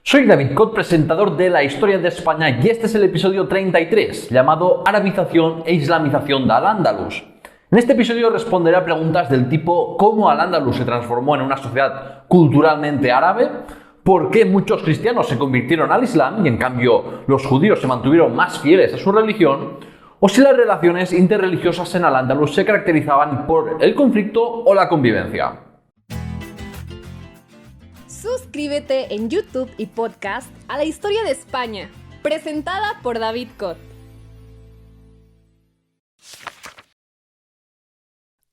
Soy David Cot, presentador de La Historia de España, y este es el episodio 33, llamado Arabización e Islamización de Al-Ándalus. En este episodio responderé a preguntas del tipo ¿cómo Al-Ándalus se transformó en una sociedad culturalmente árabe? ¿Por qué muchos cristianos se convirtieron al Islam y en cambio los judíos se mantuvieron más fieles a su religión? O si las relaciones interreligiosas en Al-Ándalus se caracterizaban por el conflicto o la convivencia. Suscríbete en YouTube y podcast a La Historia de España, presentada por David Cot.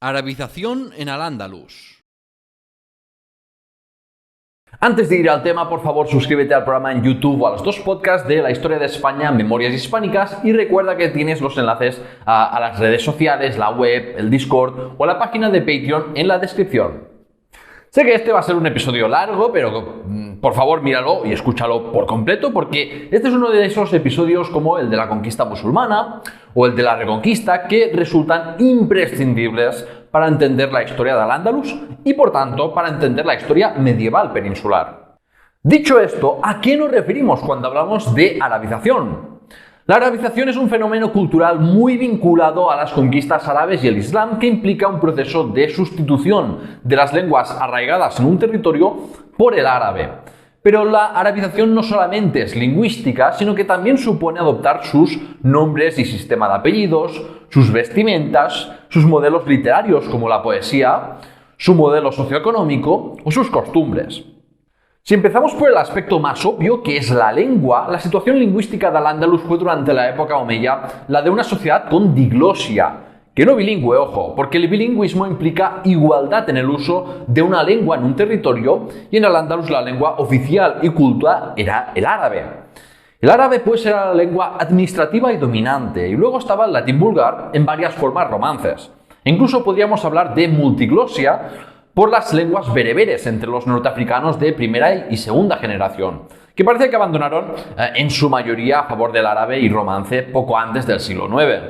Arabización en Al-Ándalus. Antes de ir al tema, por favor suscríbete al programa en YouTube o a los dos podcasts de La Historia de España, Memorias Hispánicas, y recuerda que tienes los enlaces a las redes sociales, la web, el Discord o la página de Patreon en la descripción. Sé que este va a ser un episodio largo, pero por favor míralo y escúchalo por completo, porque este es uno de esos episodios como el de la conquista musulmana o el de la reconquista que resultan imprescindibles para entender la historia de Al-Ándalus y, por tanto, para entender la historia medieval peninsular. Dicho esto, ¿a qué nos referimos cuando hablamos de arabización? La arabización es un fenómeno cultural muy vinculado a las conquistas árabes y el Islam, que implica un proceso de sustitución de las lenguas arraigadas en un territorio por el árabe. Pero la arabización no solamente es lingüística, sino que también supone adoptar sus nombres y sistema de apellidos, sus vestimentas, sus modelos literarios como la poesía, su modelo socioeconómico o sus costumbres. Si empezamos por el aspecto más obvio, que es la lengua, la situación lingüística de Al-Ándalus fue durante la época omeya la de una sociedad con diglosia, que no bilingüe, ojo, porque el bilingüismo implica igualdad en el uso de una lengua en un territorio, y en Al-Ándalus la lengua oficial y culta era el árabe. El árabe pues era la lengua administrativa y dominante, y luego estaba el latín vulgar en varias formas romances. E incluso podríamos hablar de multiglosia por las lenguas bereberes entre los norteafricanos de primera y segunda generación, que parece que abandonaron en su mayoría a favor del árabe y romance poco antes del siglo IX.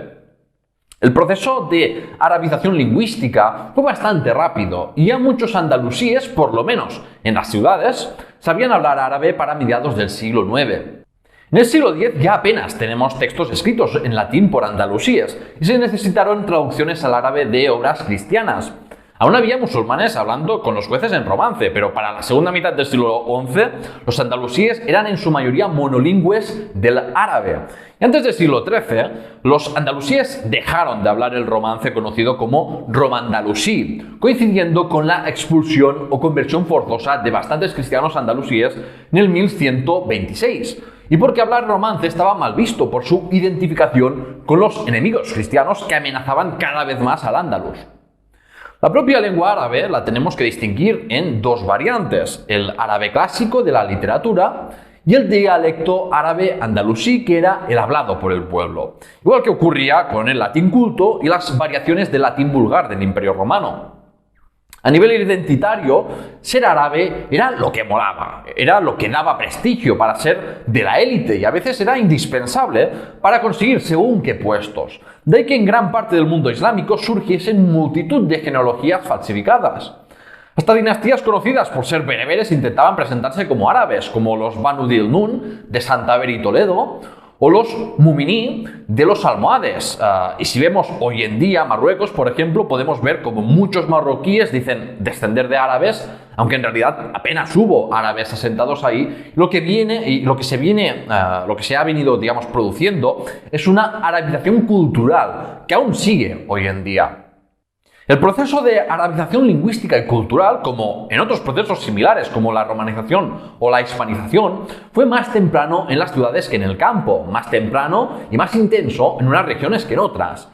El proceso de arabización lingüística fue bastante rápido y ya muchos andalusíes, por lo menos en las ciudades, sabían hablar árabe para mediados del siglo IX. En el siglo X ya apenas tenemos textos escritos en latín por andalusíes y se necesitaron traducciones al árabe de obras cristianas. Aún había musulmanes hablando con los jueces en romance, pero para la segunda mitad del siglo XI los andalusíes eran en su mayoría monolingües del árabe. Y antes del siglo XIII, los andalusíes dejaron de hablar el romance conocido como romandalusí, coincidiendo con la expulsión o conversión forzosa de bastantes cristianos andalusíes en el 1126. Y porque hablar romance estaba mal visto por su identificación con los enemigos cristianos que amenazaban cada vez más al Andalus. La propia lengua árabe la tenemos que distinguir en dos variantes: el árabe clásico de la literatura y el dialecto árabe andalusí, que era el hablado por el pueblo, igual que ocurría con el latín culto y las variaciones del latín vulgar del Imperio Romano. A nivel identitario, ser árabe era lo que molaba, era lo que daba prestigio para ser de la élite y a veces era indispensable para conseguir según qué puestos. De ahí que en gran parte del mundo islámico surgiesen multitud de genealogías falsificadas. Hasta dinastías conocidas por ser bereberes intentaban presentarse como árabes, como los Banu Dilnun de Santander y Toledo, o los Muminí de los almohades. Y si vemos hoy en día Marruecos, por ejemplo, podemos ver como muchos marroquíes dicen descender de árabes, aunque en realidad apenas hubo árabes asentados ahí. Lo que se ha venido, digamos, produciendo es una arabización cultural que aún sigue hoy en día. El proceso de arabización lingüística y cultural, como en otros procesos similares como la romanización o la hispanización, fue más temprano en las ciudades que en el campo, más temprano y más intenso en unas regiones que en otras.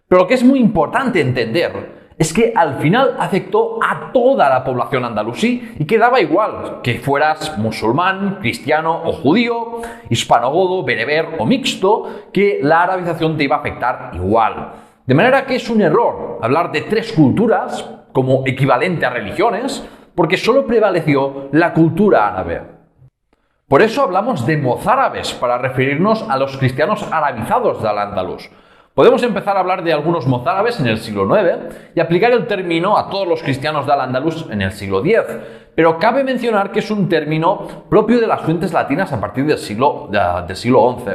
Pero lo que es muy importante entender es que al final afectó a toda la población andalusí y que daba igual que fueras musulmán, cristiano o judío, hispano-godo, bereber o mixto, que la arabización te iba a afectar igual. De manera que es un error hablar de tres culturas como equivalente a religiones, porque solo prevaleció la cultura árabe. Por eso hablamos de mozárabes para referirnos a los cristianos arabizados de Al-Ándalus. Podemos empezar a hablar de algunos mozárabes en el siglo IX y aplicar el término a todos los cristianos de Al-Ándalus en el siglo X, pero cabe mencionar que es un término propio de las fuentes latinas a partir del siglo XI.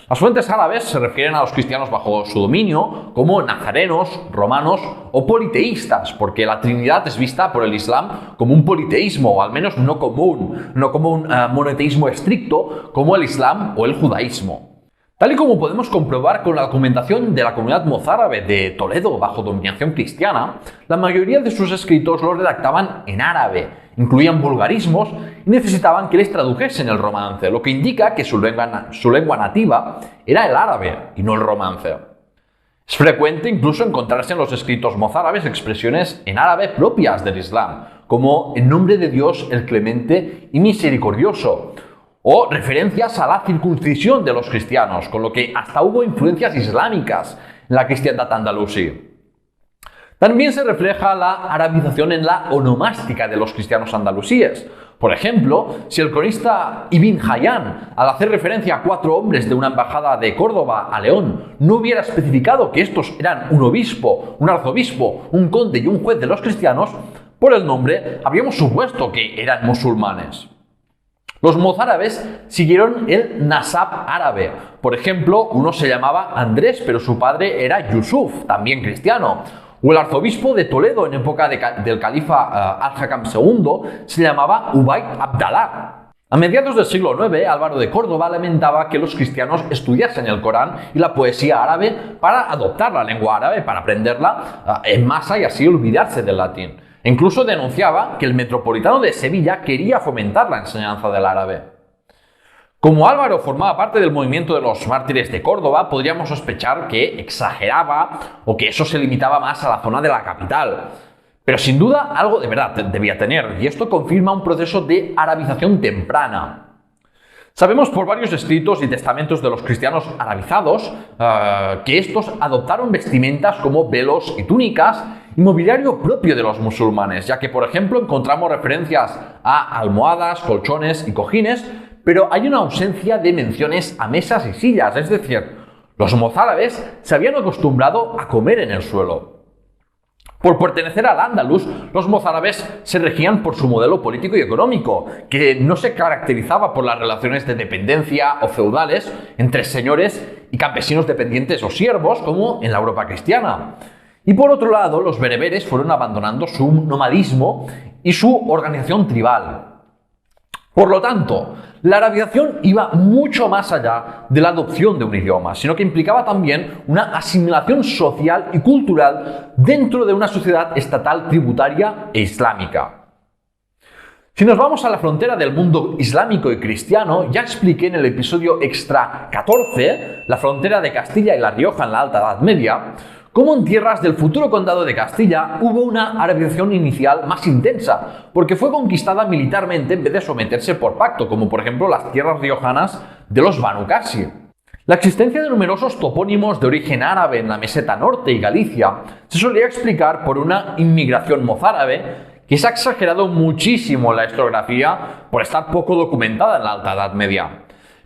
Las fuentes árabes se refieren a los cristianos bajo su dominio como nazarenos, romanos o politeístas, porque la Trinidad es vista por el Islam como un politeísmo, o al menos no como un monoteísmo estricto como el Islam o el judaísmo. Tal y como podemos comprobar con la documentación de la comunidad mozárabe de Toledo bajo dominación cristiana, la mayoría de sus escritos los redactaban en árabe, incluían vulgarismos y necesitaban que les tradujesen el romance, lo que indica que su lengua nativa era el árabe y no el romance. Es frecuente incluso encontrarse en los escritos mozárabes expresiones en árabe propias del Islam, como en nombre de Dios el clemente y misericordioso, o referencias a la circuncisión de los cristianos, con lo que hasta hubo influencias islámicas en la cristiandad andalusí. También se refleja la arabización en la onomástica de los cristianos andalusíes. Por ejemplo, si el cronista Ibn Hayyan, al hacer referencia a 4 hombres de una embajada de Córdoba a León, no hubiera especificado que estos eran un obispo, un arzobispo, un conde y un juez de los cristianos, por el nombre habríamos supuesto que eran musulmanes. Los mozárabes siguieron el nasab árabe. Por ejemplo, uno se llamaba Andrés, pero su padre era Yusuf, también cristiano. O el arzobispo de Toledo en época del califa Al-Hakam II se llamaba Ubayd Abdallah. A mediados del siglo IX, Álvaro de Córdoba lamentaba que los cristianos estudiasen el Corán y la poesía árabe para adoptar la lengua árabe, para aprenderla en masa y así olvidarse del latín. E incluso denunciaba que el metropolitano de Sevilla quería fomentar la enseñanza del árabe. Como Álvaro formaba parte del movimiento de los mártires de Córdoba, podríamos sospechar que exageraba o que eso se limitaba más a la zona de la capital. Pero sin duda algo de verdad debía tener, y esto confirma un proceso de arabización temprana. Sabemos por varios escritos y testamentos de los cristianos arabizados que estos adoptaron vestimentas como velos y túnicas y mobiliario propio de los musulmanes, ya que, por ejemplo, encontramos referencias a almohadas, colchones y cojines, pero hay una ausencia de menciones a mesas y sillas, es decir, los mozárabes se habían acostumbrado a comer en el suelo. Por pertenecer al Andalus, los mozárabes se regían por su modelo político y económico, que no se caracterizaba por las relaciones de dependencia o feudales entre señores y campesinos dependientes o siervos, como en la Europa cristiana. Y por otro lado, los bereberes fueron abandonando su nomadismo y su organización tribal. Por lo tanto, la arabización iba mucho más allá de la adopción de un idioma, sino que implicaba también una asimilación social y cultural dentro de una sociedad estatal tributaria e islámica. Si nos vamos a la frontera del mundo islámico y cristiano, ya expliqué en el episodio extra 14, la frontera de Castilla y La Rioja en la Alta Edad Media, cómo en tierras del futuro condado de Castilla hubo una arabización inicial más intensa, porque fue conquistada militarmente en vez de someterse por pacto, como por ejemplo las tierras riojanas de los Banu Qasi. La existencia de numerosos topónimos de origen árabe en la meseta norte y Galicia se solía explicar por una inmigración mozárabe que se ha exagerado muchísimo en la historiografía por estar poco documentada en la Alta Edad Media.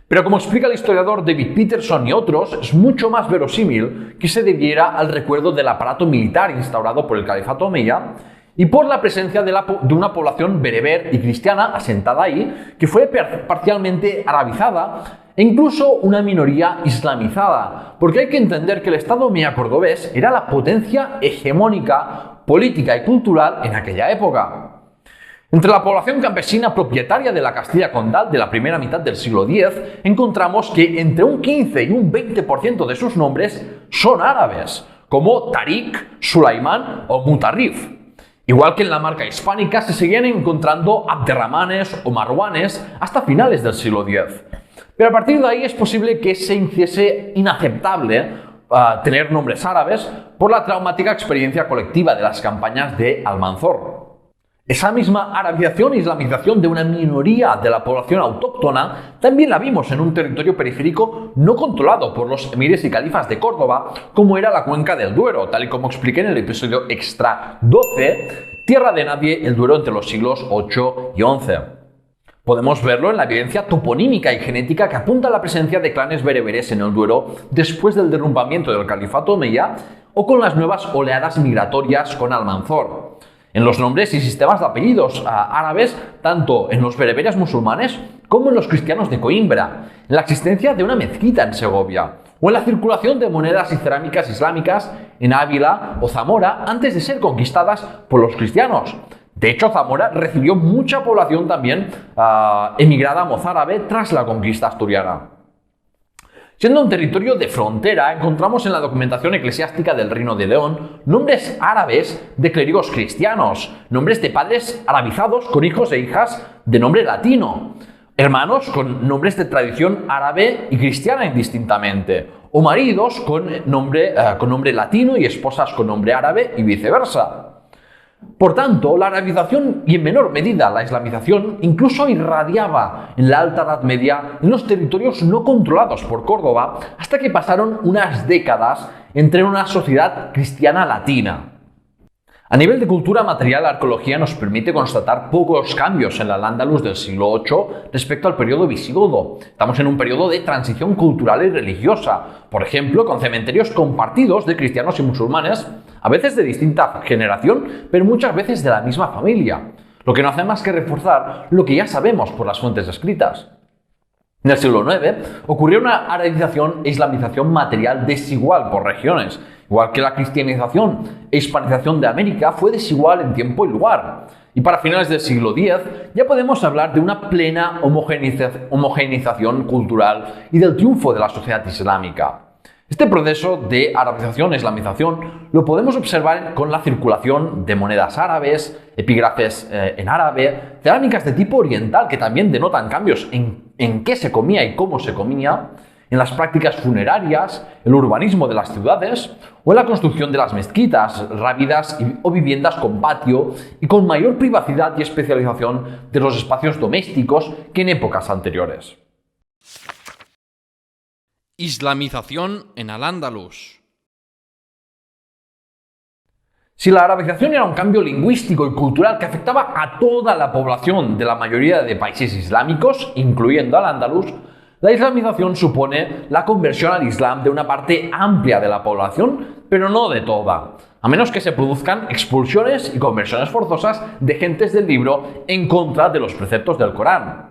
Pero como explica el historiador David Peterson y otros, es mucho más verosímil que se debiera al recuerdo del aparato militar instaurado por el califato omeya y por la presencia de una población bereber y cristiana asentada ahí, que fue parcialmente arabizada e incluso una minoría islamizada, porque hay que entender que el Estado omeya cordobés era la potencia hegemónica, política y cultural en aquella época. Entre la población campesina propietaria de la Castilla condal de la primera mitad del siglo X, encontramos que entre un 15 y un 20% de sus nombres son árabes, como Tariq, Sulaimán o Mutarrif. Igual que en la marca hispánica se seguían encontrando Abderrahmanes o Marwanes hasta finales del siglo X. Pero a partir de ahí es posible que se hiciese inaceptable tener nombres árabes por la traumática experiencia colectiva de las campañas de Almanzor. Esa misma arabización e islamización de una minoría de la población autóctona también la vimos en un territorio periférico no controlado por los emires y califas de Córdoba, como era la cuenca del Duero, tal y como expliqué en el episodio extra 12, Tierra de Nadie, el Duero entre los siglos 8 y 11. Podemos verlo en la evidencia toponímica y genética que apunta a la presencia de clanes bereberes en el Duero después del derrumbamiento del califato omeya o con las nuevas oleadas migratorias con Almanzor. en los nombres y sistemas de apellidos árabes, tanto en los bereberes musulmanes como en los cristianos de Coimbra, en la existencia de una mezquita en Segovia, o en la circulación de monedas y cerámicas islámicas en Ávila o Zamora antes de ser conquistadas por los cristianos. De hecho, Zamora recibió mucha población también emigrada mozárabe tras la conquista asturiana. Siendo un territorio de frontera, encontramos en la documentación eclesiástica del Reino de León nombres árabes de clérigos cristianos, nombres de padres arabizados con hijos e hijas de nombre latino, hermanos con nombres de tradición árabe y cristiana indistintamente, o maridos con nombre latino y esposas con nombre árabe y viceversa. Por tanto, la arabización y en menor medida la islamización incluso irradiaba en la Alta Edad Media en los territorios no controlados por Córdoba hasta que pasaron unas décadas entre una sociedad cristiana latina. A nivel de cultura material, la arqueología nos permite constatar pocos cambios en la Al-Ándalus del siglo VIII respecto al periodo visigodo. Estamos en un periodo de transición cultural y religiosa, por ejemplo, con cementerios compartidos de cristianos y musulmanes, a veces de distinta generación, pero muchas veces de la misma familia, lo que no hace más que reforzar lo que ya sabemos por las fuentes escritas. En el siglo IX ocurrió una arabización e islamización material desigual por regiones, igual que la cristianización e hispanización de América fue desigual en tiempo y lugar. Y para finales del siglo X ya podemos hablar de una plena homogeneización cultural y del triunfo de la sociedad islámica. Este proceso de arabización e islamización lo podemos observar con la circulación de monedas árabes, epígrafes en árabe, cerámicas de tipo oriental que también denotan cambios en qué se comía y cómo se comía, en las prácticas funerarias, el urbanismo de las ciudades o en la construcción de las mezquitas, rápidas o viviendas con patio y con mayor privacidad y especialización de los espacios domésticos que en épocas anteriores. Islamización en Al-Ándalus. Si la arabización era un cambio lingüístico y cultural que afectaba a toda la población de la mayoría de países islámicos, incluyendo Al-Ándalus, la islamización supone la conversión al Islam de una parte amplia de la población, pero no de toda, a menos que se produzcan expulsiones y conversiones forzosas de gentes del libro en contra de los preceptos del Corán.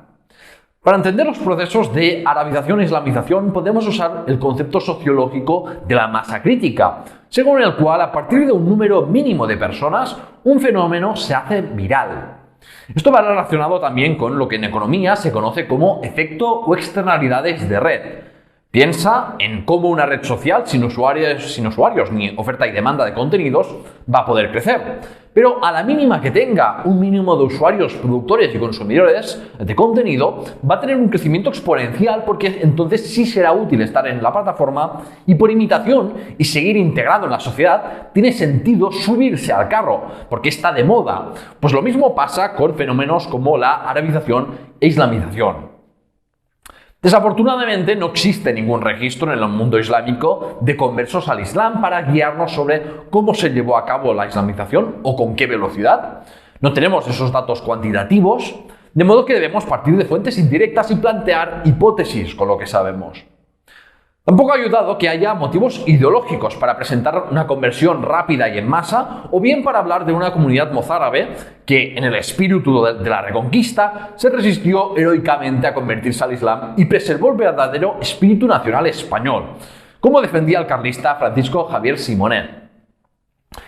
Para entender los procesos de arabización e islamización podemos usar el concepto sociológico de la masa crítica, según el cual a partir de un número mínimo de personas un fenómeno se hace viral. Esto va relacionado también con lo que en economía se conoce como efecto o externalidades de red. Piensa en cómo una red social sin usuarios ni oferta y demanda de contenidos va a poder crecer. Pero a la mínima que tenga un mínimo de usuarios, productores y consumidores de contenido, va a tener un crecimiento exponencial porque entonces sí será útil estar en la plataforma y por imitación y seguir integrado en la sociedad tiene sentido subirse al carro porque está de moda. Pues lo mismo pasa con fenómenos como la arabización e islamización. Desafortunadamente no existe ningún registro en el mundo islámico de conversos al Islam para guiarnos sobre cómo se llevó a cabo la islamización o con qué velocidad. No tenemos esos datos cuantitativos, de modo que debemos partir de fuentes indirectas y plantear hipótesis con lo que sabemos. Tampoco ha ayudado que haya motivos ideológicos para presentar una conversión rápida y en masa, o bien para hablar de una comunidad mozárabe que, en el espíritu de la Reconquista, se resistió heroicamente a convertirse al Islam y preservó el verdadero espíritu nacional español, como defendía el carlista Francisco Javier Simonet.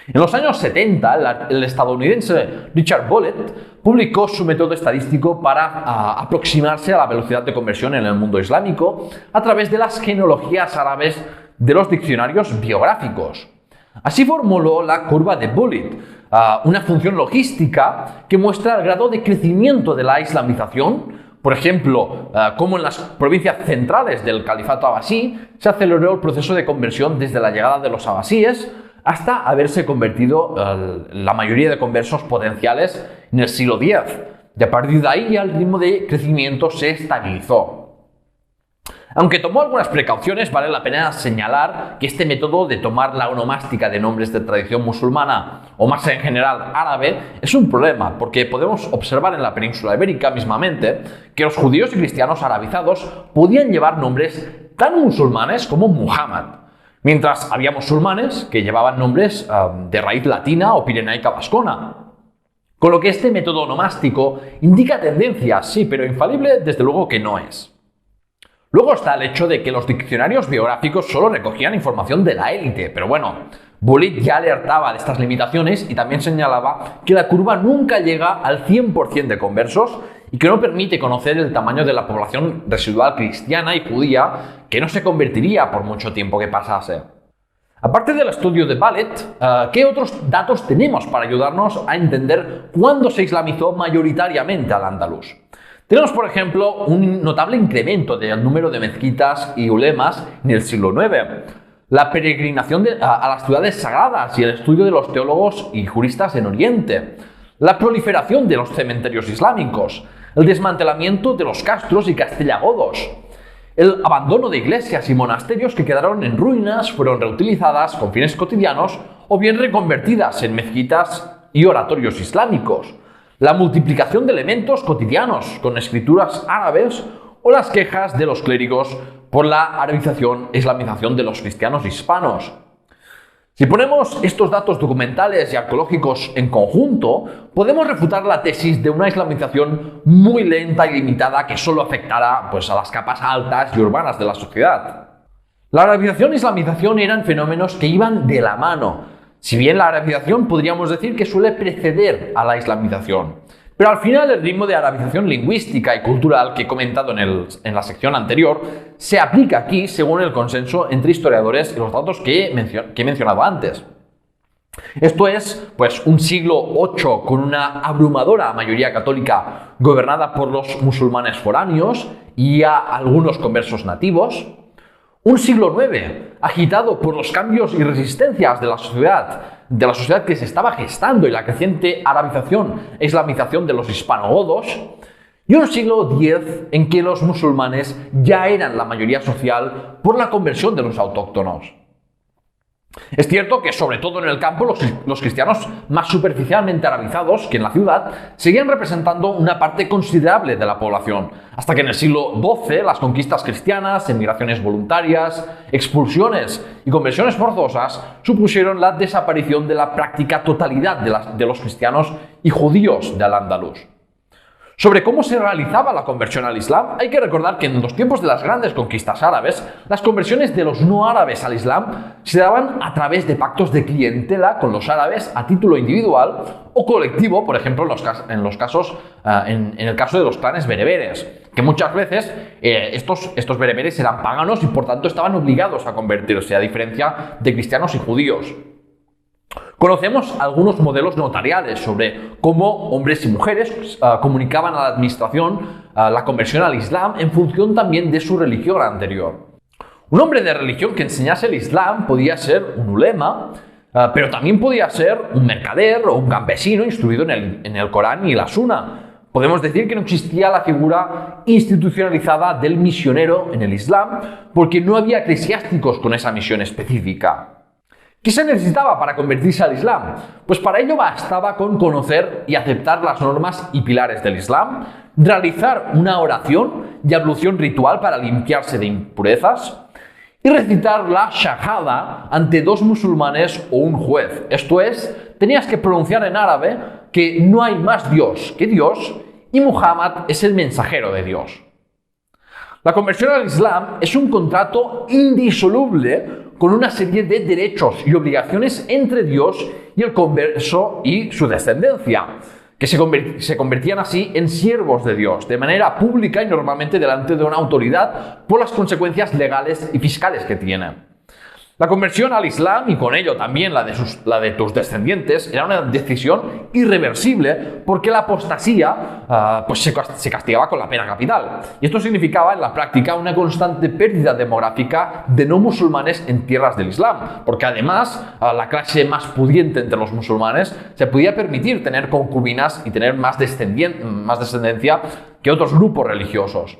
En los años 70, el estadounidense Richard Bollet publicó su método estadístico para aproximarse a la velocidad de conversión en el mundo islámico a través de las genealogías árabes de los diccionarios biográficos. Así formuló la curva de Bollet, una función logística que muestra el grado de crecimiento de la islamización. Por ejemplo, cómo en las provincias centrales del califato abasí se aceleró el proceso de conversión desde la llegada de los abasíes hasta haberse convertido la mayoría de conversos potenciales en el siglo X. Y a partir de ahí ya el ritmo de crecimiento se estabilizó. Aunque tomó algunas precauciones, vale la pena señalar que este método de tomar la onomástica de nombres de tradición musulmana o más en general árabe es un problema, porque podemos observar en la península ibérica mismamente que los judíos y cristianos arabizados podían llevar nombres tan musulmanes como Muhammad, mientras había musulmanes que llevaban nombres de raíz latina o pirenaica vascona. Con lo que este método nomástico indica tendencias, sí, pero infalible desde luego que no es. Luego está el hecho de que los diccionarios biográficos solo recogían información de la élite, pero bueno, Bullitt ya alertaba de estas limitaciones y también señalaba que la curva nunca llega al 100% de conversos y que no permite conocer el tamaño de la población residual cristiana y judía que no se convertiría por mucho tiempo que pasase. Aparte del estudio de Bullitt, ¿qué otros datos tenemos para ayudarnos a entender cuándo se islamizó mayoritariamente Al-Ándalus? Tenemos, por ejemplo, un notable incremento del número de mezquitas y ulemas en el siglo IX, la peregrinación a las ciudades sagradas y el estudio de los teólogos y juristas en Oriente, la proliferación de los cementerios islámicos, el desmantelamiento de los castros y castellagodos, el abandono de iglesias y monasterios que quedaron en ruinas, fueron reutilizadas con fines cotidianos o bien reconvertidas en mezquitas y oratorios islámicos, la multiplicación de elementos cotidianos con escrituras árabes o las quejas de los clérigos por la arabización e islamización de los cristianos hispanos. Si ponemos estos datos documentales y arqueológicos en conjunto, podemos refutar la tesis de una islamización muy lenta y limitada que solo afectará a las capas altas y urbanas de la sociedad. La arabización e islamización eran fenómenos que iban de la mano, si bien la arabización podríamos decir que suele preceder a la islamización. Pero al final el ritmo de arabización lingüística y cultural que he comentado en la sección anterior se aplica aquí según el consenso entre historiadores y los datos que he mencionado antes. Esto es, un siglo VIII con una abrumadora mayoría católica gobernada por los musulmanes foráneos y a algunos conversos nativos. Un siglo IX agitado por los cambios y resistencias de la sociedad que se estaba gestando y la creciente arabización e islamización de los hispanogodos. Y un siglo X en que los musulmanes ya eran la mayoría social por la conversión de los autóctonos. Es cierto que, sobre todo en el campo, los cristianos más superficialmente arabizados que en la ciudad seguían representando una parte considerable de la población, hasta que en el siglo XII las conquistas cristianas, emigraciones voluntarias, expulsiones y conversiones forzosas supusieron la desaparición de la práctica totalidad de los cristianos y judíos de Al-Ándalus. Sobre cómo se realizaba la conversión al Islam, hay que recordar que en los tiempos de las grandes conquistas árabes, las conversiones de los no árabes al Islam se daban a través de pactos de clientela con los árabes a título individual o colectivo, por ejemplo, en el caso de los clanes bereberes, que muchas veces estos bereberes eran paganos y por tanto estaban obligados a convertirse, a diferencia de cristianos y judíos. Conocemos algunos modelos notariales sobre cómo hombres y mujeres comunicaban a la administración la conversión al Islam en función también de su religión anterior. Un hombre de religión que enseñase el Islam podía ser un ulema, pero también podía ser un mercader o un campesino instruido en el Corán y la Sunna. Podemos decir que no existía la figura institucionalizada del misionero en el Islam porque no había eclesiásticos con esa misión específica. ¿Qué se necesitaba para convertirse al Islam? Pues para ello bastaba con conocer y aceptar las normas y pilares del Islam, realizar una oración y ablución ritual para limpiarse de impurezas y recitar la shahada ante dos musulmanes o un juez. Esto es, tenías que pronunciar en árabe que no hay más Dios que Dios y Muhammad es el mensajero de Dios. La conversión al Islam es un contrato indisoluble con una serie de derechos y obligaciones entre Dios y el converso y su descendencia, que se convertían así en siervos de Dios, de manera pública y normalmente delante de una autoridad por las consecuencias legales y fiscales que tiene. La conversión al Islam y con ello también la de tus descendientes era una decisión irreversible porque la apostasía se castigaba con la pena capital. Y esto significaba en la práctica una constante pérdida demográfica de no musulmanes en tierras del Islam, porque además la clase más pudiente entre los musulmanes se podía permitir tener concubinas y tener más descendencia que otros grupos religiosos.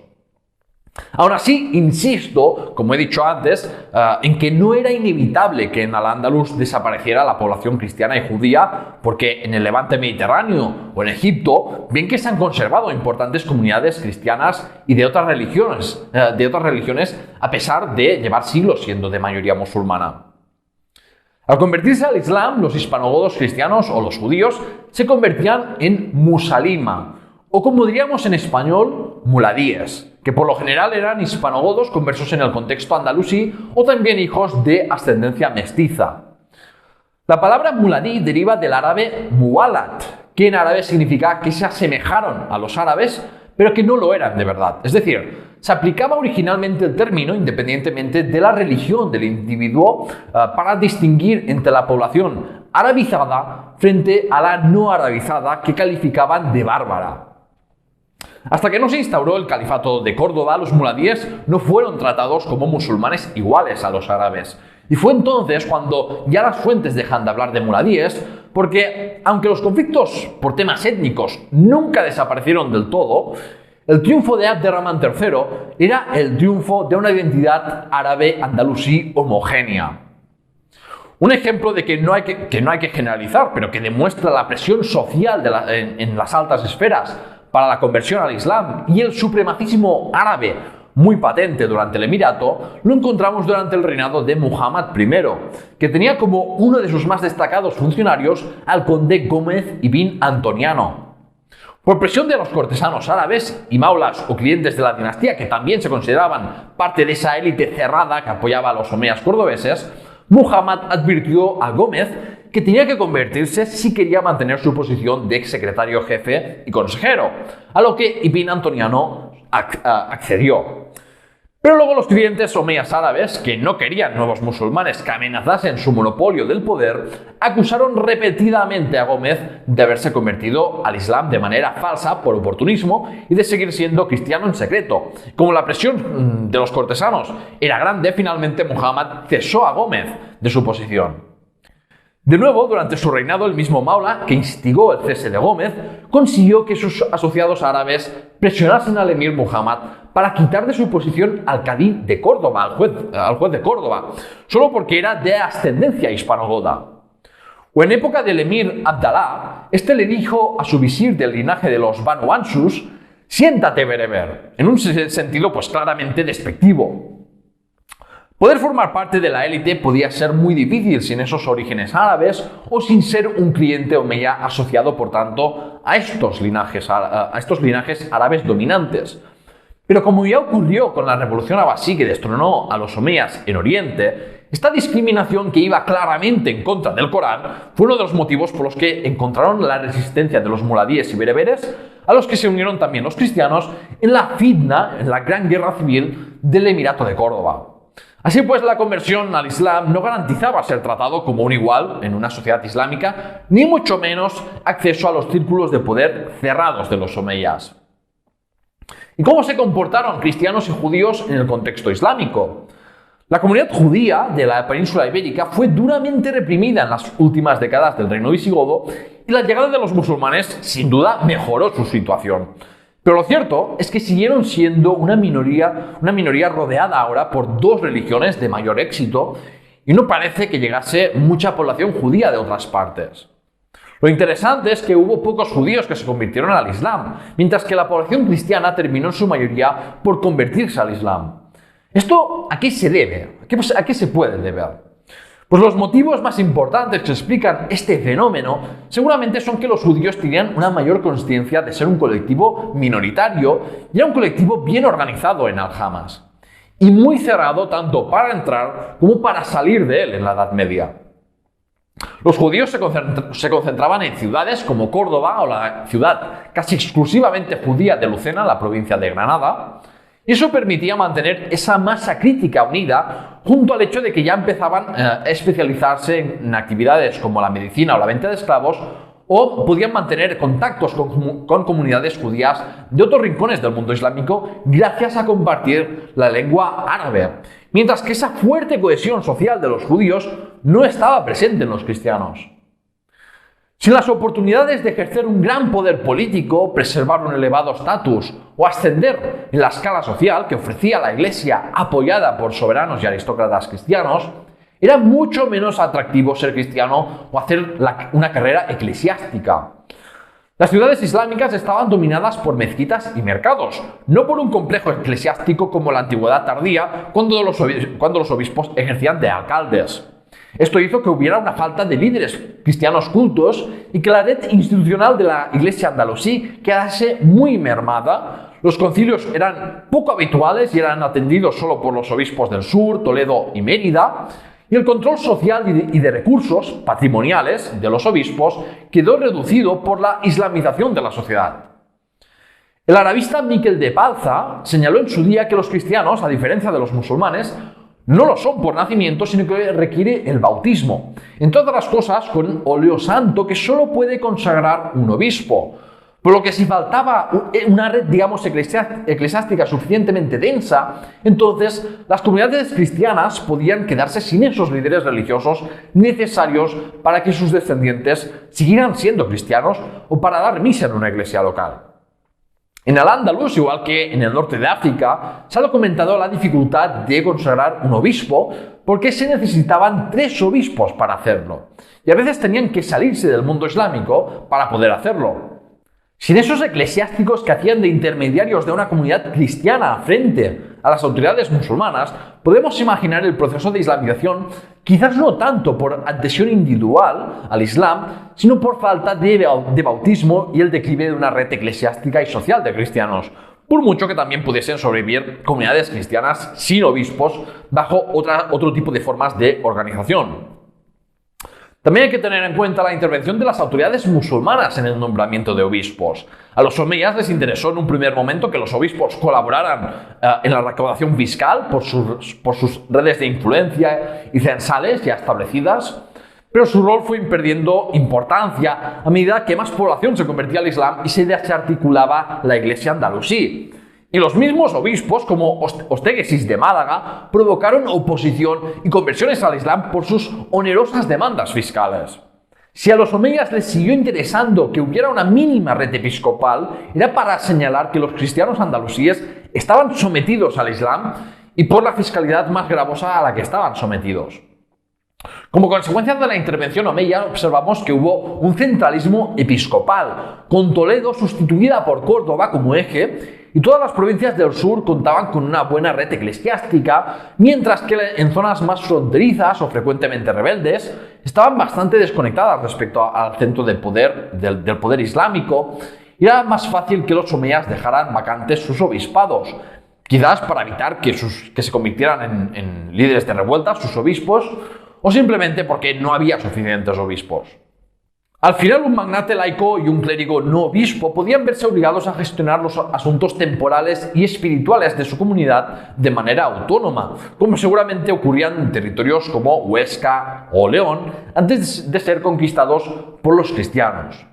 Aún así, insisto, como he dicho antes, en que no era inevitable que en Al-Ándalus desapareciera la población cristiana y judía, porque en el Levante mediterráneo o en Egipto, bien que se han conservado importantes comunidades cristianas y de otras religiones, a pesar de llevar siglos siendo de mayoría musulmana. Al convertirse al Islam, los hispanogodos cristianos o los judíos se convertían en musalima, o como diríamos en español, muladíes, que por lo general eran hispanogodos conversos en el contexto andalusí o también hijos de ascendencia mestiza. La palabra muladí deriva del árabe muwalat, que en árabe significa que se asemejaron a los árabes, pero que no lo eran de verdad. Es decir, se aplicaba originalmente el término independientemente de la religión del individuo para distinguir entre la población arabizada frente a la no arabizada que calificaban de bárbara. Hasta que no se instauró el califato de Córdoba, los muladíes no fueron tratados como musulmanes iguales a los árabes. Y fue entonces cuando ya las fuentes dejan de hablar de muladíes, porque aunque los conflictos por temas étnicos nunca desaparecieron del todo, el triunfo de Abderramán III era el triunfo de una identidad árabe andalusí homogénea. Un ejemplo de que no hay que generalizar, pero que demuestra la presión social en las altas esferas para la conversión al Islam y el supremacismo árabe muy patente durante el Emirato, lo encontramos durante el reinado de Muhammad I, que tenía como uno de sus más destacados funcionarios al conde Gómez ibn Antoniano. Por presión de los cortesanos árabes y maulas o clientes de la dinastía, que también se consideraban parte de esa élite cerrada que apoyaba a los omeyas cordobeses, Muhammad advirtió a Gómez que tenía que convertirse si quería mantener su posición de exsecretario jefe y consejero, a lo que Ibn Antoniano accedió. Pero luego los clientes omeyas árabes, que no querían nuevos musulmanes que amenazasen su monopolio del poder, acusaron repetidamente a Gómez de haberse convertido al Islam de manera falsa por oportunismo y de seguir siendo cristiano en secreto. Como la presión de los cortesanos era grande, finalmente Muhammad cesó a Gómez de su posición. De nuevo, durante su reinado, el mismo Maula, que instigó el cese de Gómez, consiguió que sus asociados árabes presionasen al emir Muhammad para quitar de su posición al cadí de Córdoba, al juez de Córdoba, solo porque era de ascendencia hispanogoda. O en época del emir Abdalá, este le dijo a su visir del linaje de los Banu Ansus: «Siéntate, bereber», en un sentido pues claramente despectivo. Poder formar parte de la élite podía ser muy difícil sin esos orígenes árabes o sin ser un cliente omeya asociado, por tanto, a estos linajes árabes dominantes. Pero como ya ocurrió con la revolución abasí que destronó a los omeyas en Oriente, esta discriminación que iba claramente en contra del Corán fue uno de los motivos por los que encontraron la resistencia de los muladíes y bereberes, a los que se unieron también los cristianos en la fitna, en la gran guerra civil del Emirato de Córdoba. Así pues, la conversión al Islam no garantizaba ser tratado como un igual en una sociedad islámica, ni mucho menos acceso a los círculos de poder cerrados de los omeyas. ¿Y cómo se comportaron cristianos y judíos en el contexto islámico? La comunidad judía de la península ibérica fue duramente reprimida en las últimas décadas del reino visigodo y la llegada de los musulmanes sin duda mejoró su situación. Pero lo cierto es que siguieron siendo una minoría rodeada ahora por dos religiones de mayor éxito y no parece que llegase mucha población judía de otras partes. Lo interesante es que hubo pocos judíos que se convirtieron al Islam, mientras que la población cristiana terminó en su mayoría por convertirse al Islam. ¿Esto a qué se debe? ¿A qué se puede deber? Pues los motivos más importantes que explican este fenómeno seguramente son que los judíos tenían una mayor consciencia de ser un colectivo minoritario y era un colectivo bien organizado en Al-Hamas y muy cerrado tanto para entrar como para salir de él en la Edad Media. Los judíos se concentraban en ciudades como Córdoba o la ciudad casi exclusivamente judía de Lucena, la provincia de Granada, y eso permitía mantener esa masa crítica unida junto al hecho de que ya empezaban a especializarse en actividades como la medicina o la venta de esclavos, o podían mantener contactos con comunidades judías de otros rincones del mundo islámico gracias a compartir la lengua árabe, mientras que esa fuerte cohesión social de los judíos no estaba presente en los cristianos. Sin las oportunidades de ejercer un gran poder político, preservar un elevado estatus o ascender en la escala social que ofrecía la Iglesia apoyada por soberanos y aristócratas cristianos, era mucho menos atractivo ser cristiano o hacer una carrera eclesiástica. Las ciudades islámicas estaban dominadas por mezquitas y mercados, no por un complejo eclesiástico como la antigüedad tardía, cuando los obispos ejercían de alcaldes. Esto hizo que hubiera una falta de líderes cristianos cultos y que la red institucional de la Iglesia andalusí quedase muy mermada. Los concilios eran poco habituales y eran atendidos solo por los obispos del sur, Toledo y Mérida, y el control social y de recursos patrimoniales de los obispos quedó reducido por la islamización de la sociedad. El arabista Miquel de Palza señaló en su día que los cristianos, a diferencia de los musulmanes, no lo son por nacimiento, sino que requiere el bautismo. En todas las cosas, con óleo santo que solo puede consagrar un obispo. Por lo que si faltaba una red, digamos, eclesiástica suficientemente densa, entonces las comunidades cristianas podían quedarse sin esos líderes religiosos necesarios para que sus descendientes siguieran siendo cristianos o para dar misa en una iglesia local. En Al-Ándalus, igual que en el norte de África, se ha documentado la dificultad de consagrar un obispo porque se necesitaban 3 obispos para hacerlo. Y a veces tenían que salirse del mundo islámico para poder hacerlo. Sin esos eclesiásticos que hacían de intermediarios de una comunidad cristiana frente a las autoridades musulmanas, podemos imaginar el proceso de islamización, quizás no tanto por adhesión individual al Islam, sino por falta de bautismo y el declive de una red eclesiástica y social de cristianos, por mucho que también pudiesen sobrevivir comunidades cristianas sin obispos bajo otro tipo de formas de organización. También hay que tener en cuenta la intervención de las autoridades musulmanas en el nombramiento de obispos. A los omeyas les interesó en un primer momento que los obispos colaboraran en la recaudación fiscal por sus redes de influencia y censales ya establecidas, pero su rol fue perdiendo importancia a medida que más población se convertía al Islam y se desarticulaba la iglesia andalusí. Y los mismos obispos, como Osteguesis de Málaga, provocaron oposición y conversiones al Islam por sus onerosas demandas fiscales. Si a los omeyas les siguió interesando que hubiera una mínima red episcopal, era para señalar que los cristianos andalusíes estaban sometidos al Islam y por la fiscalidad más gravosa a la que estaban sometidos. Como consecuencia de la intervención omeya, observamos que hubo un centralismo episcopal, con Toledo sustituida por Córdoba como eje, y todas las provincias del sur contaban con una buena red eclesiástica, mientras que en zonas más fronterizas o frecuentemente rebeldes estaban bastante desconectadas respecto al centro del poder islámico, y era más fácil que los omeyas dejaran vacantes sus obispados, quizás para evitar que se convirtieran en líderes de revuelta sus obispos, o simplemente porque no había suficientes obispos. Al final, un magnate laico y un clérigo no obispo podían verse obligados a gestionar los asuntos temporales y espirituales de su comunidad de manera autónoma, como seguramente ocurrían en territorios como Huesca o León antes de ser conquistados por los cristianos.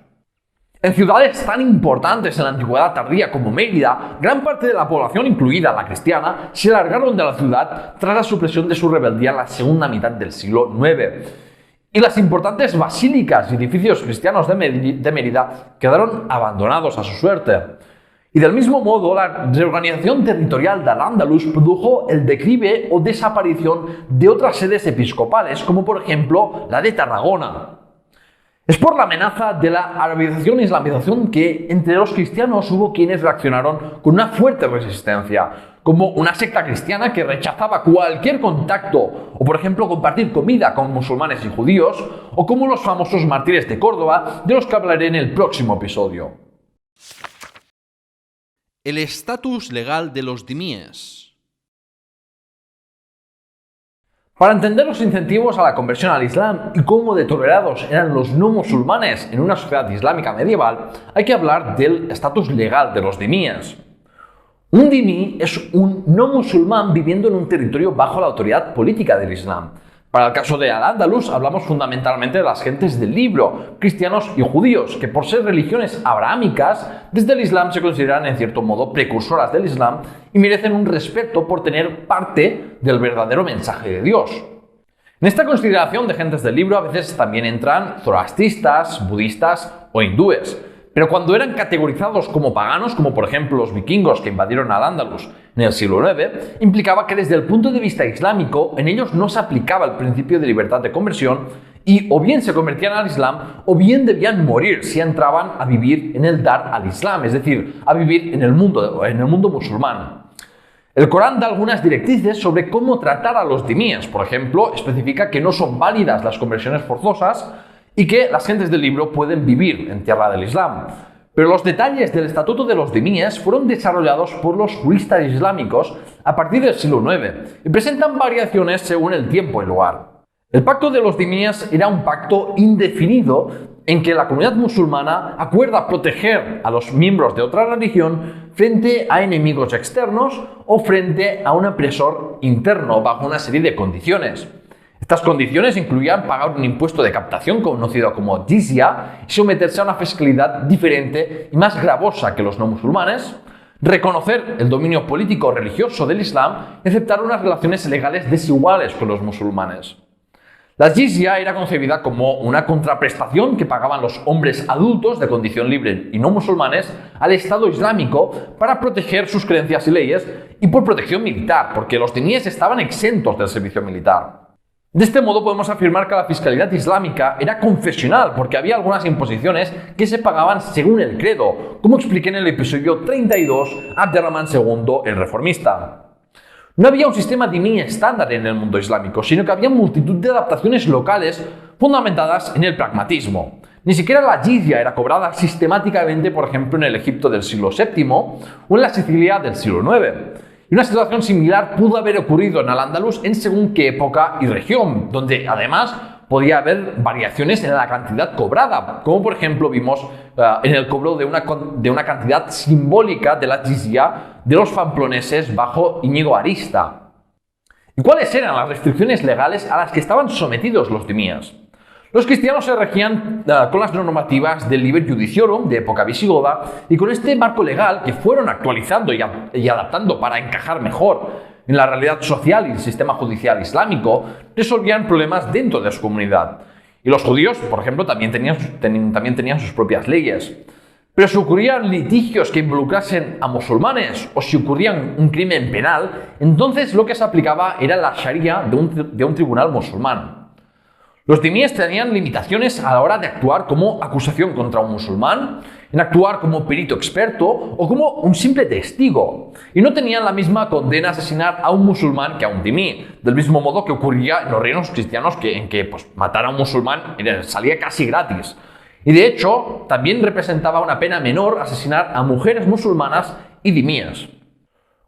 En ciudades tan importantes en la antigüedad tardía como Mérida, gran parte de la población, incluida la cristiana, se largaron de la ciudad tras la supresión de su rebeldía en la segunda mitad del siglo IX. Y las importantes basílicas y edificios cristianos de Mérida quedaron abandonados a su suerte. Y del mismo modo, la reorganización territorial de Al-Ándalus produjo el declive o desaparición de otras sedes episcopales, como por ejemplo la de Tarragona. Es por la amenaza de la arabización e islamización que entre los cristianos hubo quienes reaccionaron con una fuerte resistencia, como una secta cristiana que rechazaba cualquier contacto o, por ejemplo, compartir comida con musulmanes y judíos, o como los famosos mártires de Córdoba, de los que hablaré en el próximo episodio. El estatus legal de los dhimíes. Para entender los incentivos a la conversión al Islam y cómo de tolerados eran los no musulmanes en una sociedad islámica medieval, hay que hablar del estatus legal de los dhimíes. Un dhimí es un no musulmán viviendo en un territorio bajo la autoridad política del Islam. Para el caso de Al-Ándalus hablamos fundamentalmente de las gentes del libro, cristianos y judíos, que por ser religiones abrahámicas, desde el Islam se consideran en cierto modo precursoras del Islam y merecen un respeto por tener parte del verdadero mensaje de Dios. En esta consideración de gentes del libro a veces también entran zoroastristas, budistas o hindúes. Pero cuando eran categorizados como paganos, como por ejemplo los vikingos que invadieron Al-Ándalus en el siglo IX, implicaba que desde el punto de vista islámico en ellos no se aplicaba el principio de libertad de conversión y o bien se convertían al Islam o bien debían morir si entraban a vivir en el Dar al-Islam, es decir, a vivir en el mundo musulmán. El Corán da algunas directrices sobre cómo tratar a los dimíes. Por ejemplo, especifica que no son válidas las conversiones forzosas y que las gentes del libro pueden vivir en tierra del Islam. Pero los detalles del Estatuto de los dimíes fueron desarrollados por los juristas islámicos a partir del siglo IX y presentan variaciones según el tiempo y lugar. El pacto de los dimíes era un pacto indefinido en que la comunidad musulmana acuerda proteger a los miembros de otra religión frente a enemigos externos o frente a un opresor interno bajo una serie de condiciones. Estas condiciones incluían pagar un impuesto de captación conocido como jizya y someterse a una fiscalidad diferente y más gravosa que los no musulmanes, reconocer el dominio político o religioso del Islam y aceptar unas relaciones legales desiguales con los musulmanes. La jizya era concebida como una contraprestación que pagaban los hombres adultos de condición libre y no musulmanes al Estado Islámico para proteger sus creencias y leyes y por protección militar, porque los dimíes estaban exentos del servicio militar. De este modo podemos afirmar que la fiscalidad islámica era confesional, porque había algunas imposiciones que se pagaban según el credo, como expliqué en el episodio 32, Abderramán II, el reformista. No había un sistema dimí estándar en el mundo islámico, sino que había multitud de adaptaciones locales fundamentadas en el pragmatismo. Ni siquiera la jizya era cobrada sistemáticamente, por ejemplo, en el Egipto del siglo VII o en la Sicilia del siglo IX. Y una situación similar pudo haber ocurrido en Al-Ándalus en según qué época y región, donde además podía haber variaciones en la cantidad cobrada, como por ejemplo vimos en el cobro de una cantidad simbólica de la jizya de los pamploneses bajo Íñigo Arista. ¿Y cuáles eran las restricciones legales a las que estaban sometidos los dimíes? Los cristianos se regían con las normativas del Liber Judiciorum de época visigoda y con este marco legal que fueron actualizando y adaptando para encajar mejor en la realidad social y el sistema judicial islámico, resolvían problemas dentro de su comunidad. Y los judíos, por ejemplo, también tenían sus propias leyes. Pero si ocurrían litigios que involucrasen a musulmanes o si ocurría un crimen penal, entonces lo que se aplicaba era la sharia de un tribunal musulmán. Los dimíes tenían limitaciones a la hora de actuar como acusación contra un musulmán, en actuar como perito experto o como un simple testigo. Y no tenían la misma condena a asesinar a un musulmán que a un dimí, del mismo modo que ocurría en los reinos cristianos en que matar a un musulmán salía casi gratis. Y de hecho, también representaba una pena menor asesinar a mujeres musulmanas y dimíes.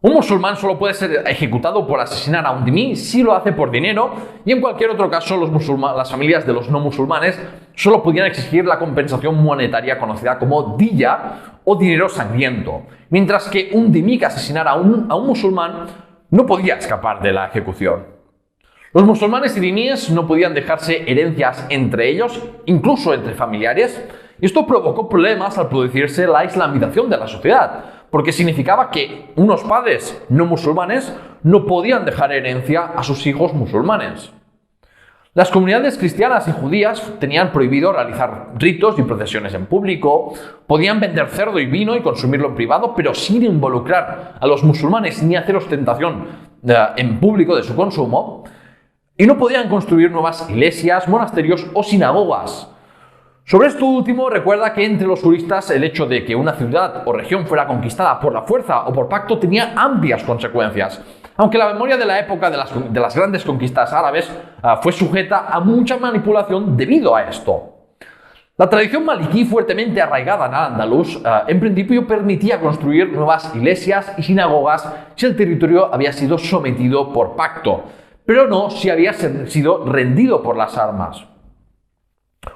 Un musulmán solo puede ser ejecutado por asesinar a un dimí si lo hace por dinero y en cualquier otro caso las familias de los no musulmanes solo podían exigir la compensación monetaria conocida como diya o dinero sangriento, mientras que un dimí que asesinara a un musulmán no podía escapar de la ejecución. Los musulmanes y dimíes no podían dejarse herencias entre ellos, incluso entre familiares, y esto provocó problemas al producirse la islamización de la sociedad, porque significaba que unos padres no musulmanes no podían dejar herencia a sus hijos musulmanes. Las comunidades cristianas y judías tenían prohibido realizar ritos y procesiones en público, podían vender cerdo y vino y consumirlo en privado, pero sin involucrar a los musulmanes ni hacer ostentación en público de su consumo, y no podían construir nuevas iglesias, monasterios o sinagogas. Sobre esto último, recuerda que entre los juristas el hecho de que una ciudad o región fuera conquistada por la fuerza o por pacto tenía amplias consecuencias, aunque la memoria de la época de las grandes conquistas árabes fue sujeta a mucha manipulación debido a esto. La tradición maliquí, fuertemente arraigada en Al-Ándalus, en principio permitía construir nuevas iglesias y sinagogas si el territorio había sido sometido por pacto, pero no si había sido rendido por las armas.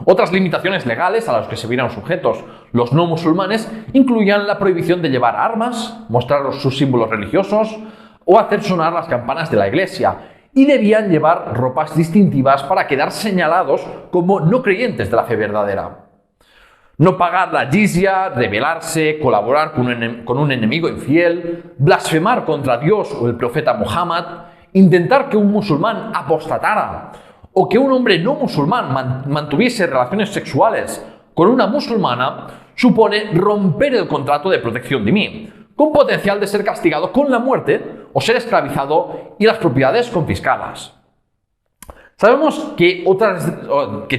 Otras limitaciones legales a las que se vieron sujetos los no musulmanes incluían la prohibición de llevar armas, mostrar sus símbolos religiosos o hacer sonar las campanas de la iglesia, y debían llevar ropas distintivas para quedar señalados como no creyentes de la fe verdadera. No pagar la jizya, rebelarse, colaborar con un enemigo infiel, blasfemar contra Dios o el profeta Muhammad, intentar que un musulmán apostatara o que un hombre no musulmán mantuviese relaciones sexuales con una musulmana supone romper el contrato de protección dimí, con potencial de ser castigado con la muerte o ser esclavizado y las propiedades confiscadas. Sabemos que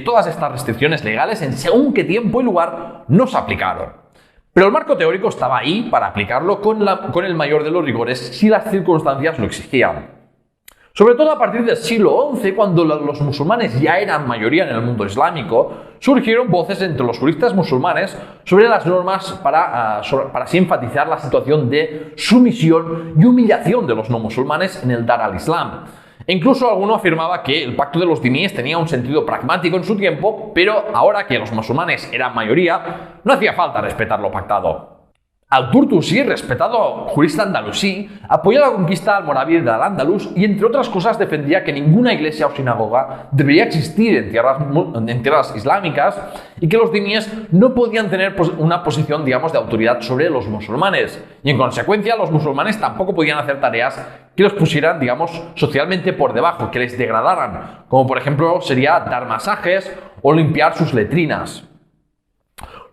todas estas restricciones legales en según qué tiempo y lugar no se aplicaron, Pero el marco teórico estaba ahí para aplicarlo con el mayor de los rigores si las circunstancias lo exigían. Sobre todo a partir del siglo XI, cuando los musulmanes ya eran mayoría en el mundo islámico, surgieron voces entre los juristas musulmanes sobre las normas para así enfatizar la situación de sumisión y humillación de los no musulmanes en el Dar al-Islam. E incluso alguno afirmaba que el pacto de los dimíes tenía un sentido pragmático en su tiempo, pero ahora que los musulmanes eran mayoría, no hacía falta respetar lo pactado. Al-Turtusi, respetado jurista andalusí, apoyó la conquista almorávid de Al-Ándalus y, entre otras cosas, defendía que ninguna iglesia o sinagoga debería existir en tierras islámicas y que los dimíes no podían tener una posición, digamos, de autoridad sobre los musulmanes. Y, en consecuencia, los musulmanes tampoco podían hacer tareas que los pusieran, digamos, socialmente por debajo, que les degradaran, como por ejemplo sería dar masajes o limpiar sus letrinas.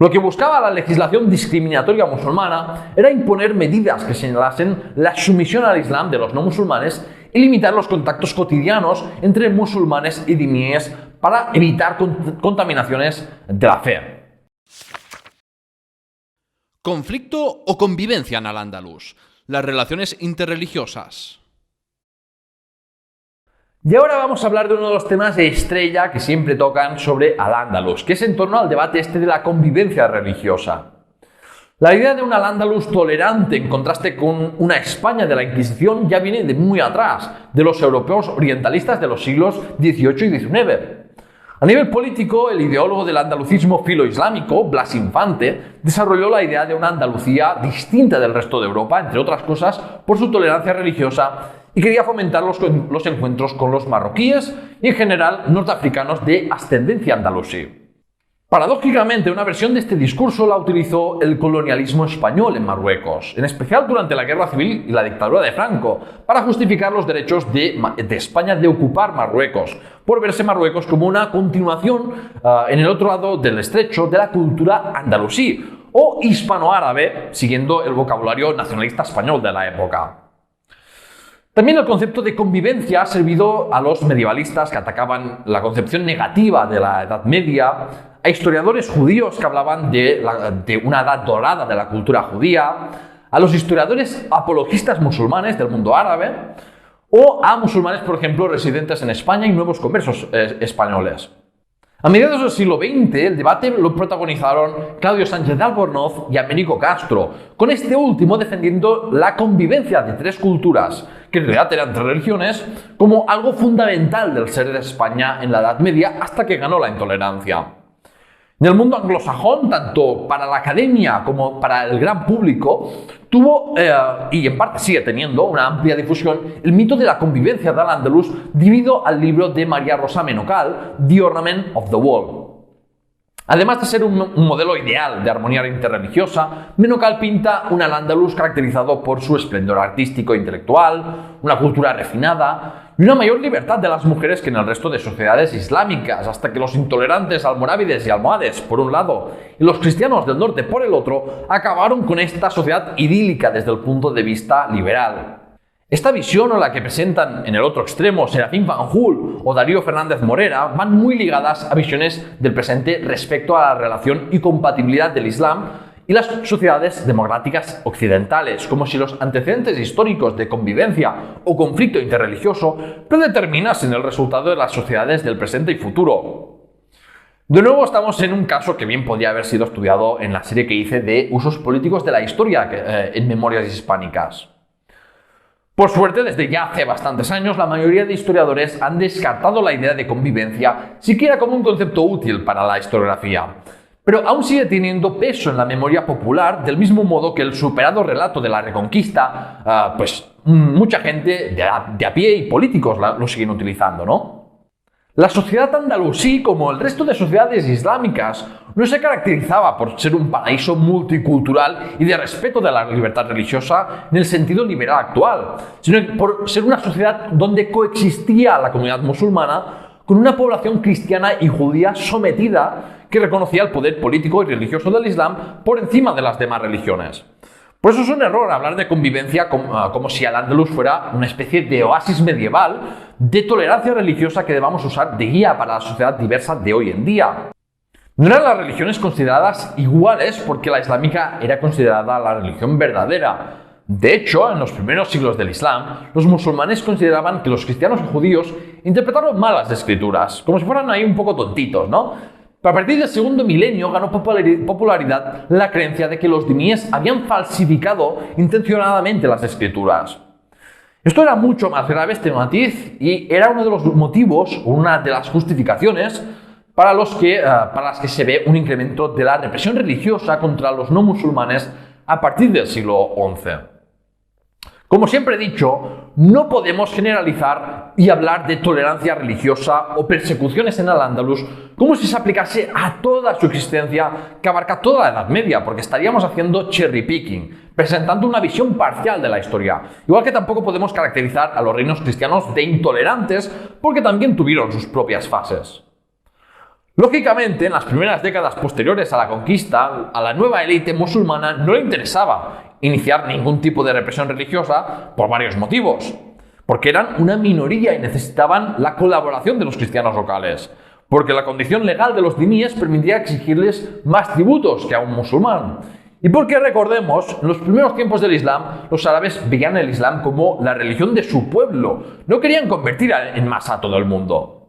Lo que buscaba la legislación discriminatoria musulmana era imponer medidas que señalasen la sumisión al Islam de los no musulmanes y limitar los contactos cotidianos entre musulmanes y dimíes para evitar contaminaciones de la fe. ¿Conflicto o convivencia en Al-Ándalus? Las relaciones interreligiosas. Y ahora vamos a hablar de uno de los temas de estrella que siempre tocan sobre Al-Ándalus, que es en torno al debate de la convivencia religiosa. La idea de un Al-Ándalus tolerante en contraste con una España de la Inquisición ya viene de muy atrás, de los europeos orientalistas de los siglos XVIII y XIX. A nivel político, el ideólogo del andalucismo filoislámico, Blas Infante, desarrolló la idea de una Andalucía distinta del resto de Europa, entre otras cosas, por su tolerancia religiosa, y quería fomentar los encuentros con los marroquíes y, en general, norteafricanos de ascendencia andalusí. Paradójicamente, una versión de este discurso la utilizó el colonialismo español en Marruecos, en especial durante la Guerra Civil y la dictadura de Franco, para justificar los derechos de España de ocupar Marruecos, por verse Marruecos como una continuación en el otro lado del estrecho de la cultura andalusí o hispanoárabe, siguiendo el vocabulario nacionalista español de la época. También el concepto de convivencia ha servido a los medievalistas que atacaban la concepción negativa de la Edad Media, a historiadores judíos que hablaban de una edad dorada de la cultura judía, a los historiadores apologistas musulmanes del mundo árabe o a musulmanes, por ejemplo, residentes en España y nuevos conversos españoles. A mediados del siglo XX, el debate lo protagonizaron Claudio Sánchez de Albornoz y Américo Castro, con este último defendiendo la convivencia de tres culturas, que en realidad eran tres religiones, como algo fundamental del ser de España en la Edad Media hasta que ganó la intolerancia. En el mundo anglosajón, tanto para la academia como para el gran público, tuvo, y en parte sigue teniendo, una amplia difusión el mito de la convivencia de Al-Ándalus debido al libro de María Rosa Menocal, The Ornament of the Wall. Además de ser un modelo ideal de armonía interreligiosa, Menocal pinta un Al-Ándalus caracterizado por su esplendor artístico e intelectual, una cultura refinada y una mayor libertad de las mujeres que en el resto de sociedades islámicas, hasta que los intolerantes almorávides y almohades, por un lado, y los cristianos del norte, por el otro, acabaron con esta sociedad idílica desde el punto de vista liberal. Esta visión o la que presentan en el otro extremo Serafín Fanjul o Darío Fernández Morera van muy ligadas a visiones del presente respecto a la relación y compatibilidad del Islam y las sociedades democráticas occidentales, como si los antecedentes históricos de convivencia o conflicto interreligioso predeterminasen el resultado de las sociedades del presente y futuro. De nuevo estamos en un caso que bien podría haber sido estudiado en la serie que hice de usos políticos de la historia en Memorias Hispánicas. Por suerte, desde ya hace bastantes años, la mayoría de historiadores han descartado la idea de convivencia siquiera como un concepto útil para la historiografía. Pero aún sigue teniendo peso en la memoria popular, del mismo modo que el superado relato de la Reconquista, mucha gente de a pie y políticos lo siguen utilizando, ¿no? La sociedad andalusí, como el resto de sociedades islámicas, no se caracterizaba por ser un paraíso multicultural y de respeto de la libertad religiosa en el sentido liberal actual, sino por ser una sociedad donde coexistía la comunidad musulmana con una población cristiana y judía sometida que reconocía el poder político y religioso del Islam por encima de las demás religiones. Por eso es un error hablar de convivencia como si Al-Ándalus fuera una especie de oasis medieval de tolerancia religiosa que debamos usar de guía para la sociedad diversa de hoy en día. No eran las religiones consideradas iguales porque la islámica era considerada la religión verdadera. De hecho, en los primeros siglos del Islam, los musulmanes consideraban que los cristianos y judíos interpretaron mal las escrituras, como si fueran ahí un poco tontitos, ¿no? Pero a partir del segundo milenio ganó popularidad la creencia de que los dhimíes habían falsificado intencionadamente las escrituras. Esto era mucho más grave, este matiz, y era uno de los motivos, una de las justificaciones para las que se ve un incremento de la represión religiosa contra los no musulmanes a partir del siglo XI. Como siempre he dicho, no podemos generalizar y hablar de tolerancia religiosa o persecuciones en Al-Ándalus como si se aplicase a toda su existencia que abarca toda la Edad Media, porque estaríamos haciendo cherry picking, presentando una visión parcial de la historia. Igual que tampoco podemos caracterizar a los reinos cristianos de intolerantes, porque también tuvieron sus propias fases. Lógicamente, en las primeras décadas posteriores a la conquista, a la nueva élite musulmana no le interesaba iniciar ningún tipo de represión religiosa por varios motivos. Porque eran una minoría y necesitaban la colaboración de los cristianos locales. Porque la condición legal de los dhimíes permitía exigirles más tributos que a un musulmán. Y porque, recordemos, en los primeros tiempos del Islam, los árabes veían el Islam como la religión de su pueblo. No querían convertir en masa a todo el mundo.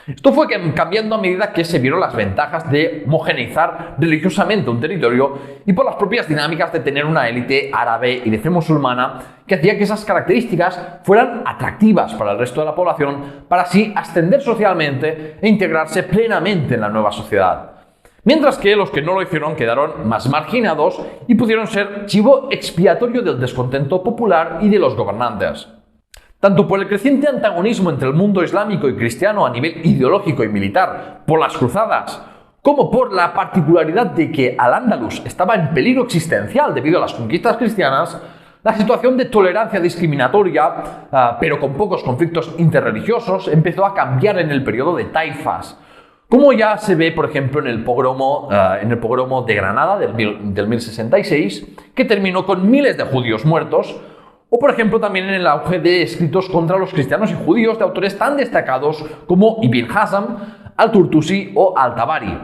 Esto fue cambiando a medida que se vieron las ventajas de homogeneizar religiosamente un territorio y por las propias dinámicas de tener una élite árabe y de fe musulmana que hacía que esas características fueran atractivas para el resto de la población para así ascender socialmente e integrarse plenamente en la nueva sociedad. Mientras que los que no lo hicieron quedaron más marginados y pudieron ser chivo expiatorio del descontento popular y de los gobernantes. Tanto por el creciente antagonismo entre el mundo islámico y cristiano a nivel ideológico y militar por las cruzadas, como por la particularidad de que Al-Ándalus estaba en peligro existencial debido a las conquistas cristianas, la situación de tolerancia discriminatoria, pero con pocos conflictos interreligiosos, empezó a cambiar en el periodo de taifas, como ya se ve, por ejemplo, en el pogromo de Granada del 1066, que terminó con miles de judíos muertos, o por ejemplo también en el auge de escritos contra los cristianos y judíos de autores tan destacados como Ibn Hazm, Al-Turtusi o Al-Tabari.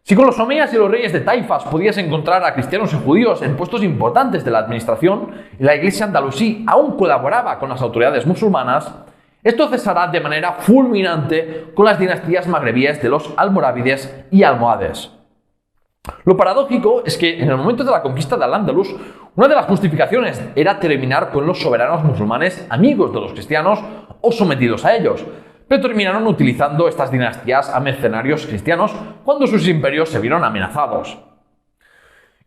Si con los omeyas y los reyes de taifas podías encontrar a cristianos y judíos en puestos importantes de la administración y la iglesia andalusí aún colaboraba con las autoridades musulmanas, esto cesará de manera fulminante con las dinastías magrebíes de los almorávides y almohades. Lo paradójico es que en el momento de la conquista de Al-Ándalus, una de las justificaciones era terminar con los soberanos musulmanes amigos de los cristianos o sometidos a ellos, pero terminaron utilizando estas dinastías a mercenarios cristianos cuando sus imperios se vieron amenazados.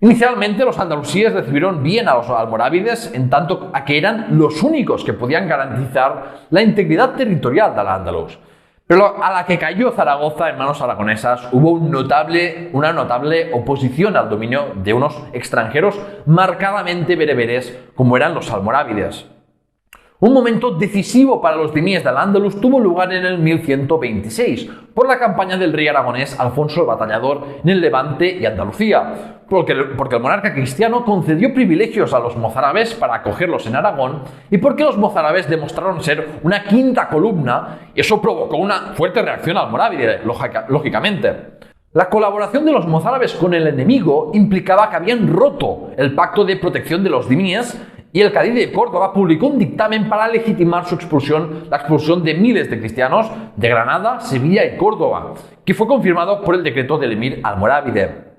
Inicialmente los andalusíes recibieron bien a los almorávides en tanto a que eran los únicos que podían garantizar la integridad territorial de Al-Ándalus. Pero a la que cayó Zaragoza en manos aragonesas hubo una notable oposición al dominio de unos extranjeros marcadamente bereberes como eran los almorávides. Un momento decisivo para los dhimíes de Al-Ándalus tuvo lugar en el 1126 por la campaña del rey aragonés Alfonso el Batallador en el Levante y Andalucía, porque el monarca cristiano concedió privilegios a los mozárabes para acogerlos en Aragón y porque los mozárabes demostraron ser una quinta columna y eso provocó una fuerte reacción almorávide, lógicamente. La colaboración de los mozárabes con el enemigo implicaba que habían roto el pacto de protección de los dhimíes y el cadí de Córdoba publicó un dictamen para legitimar su expulsión, la expulsión de miles de cristianos de Granada, Sevilla y Córdoba, que fue confirmado por el decreto del emir almorávide.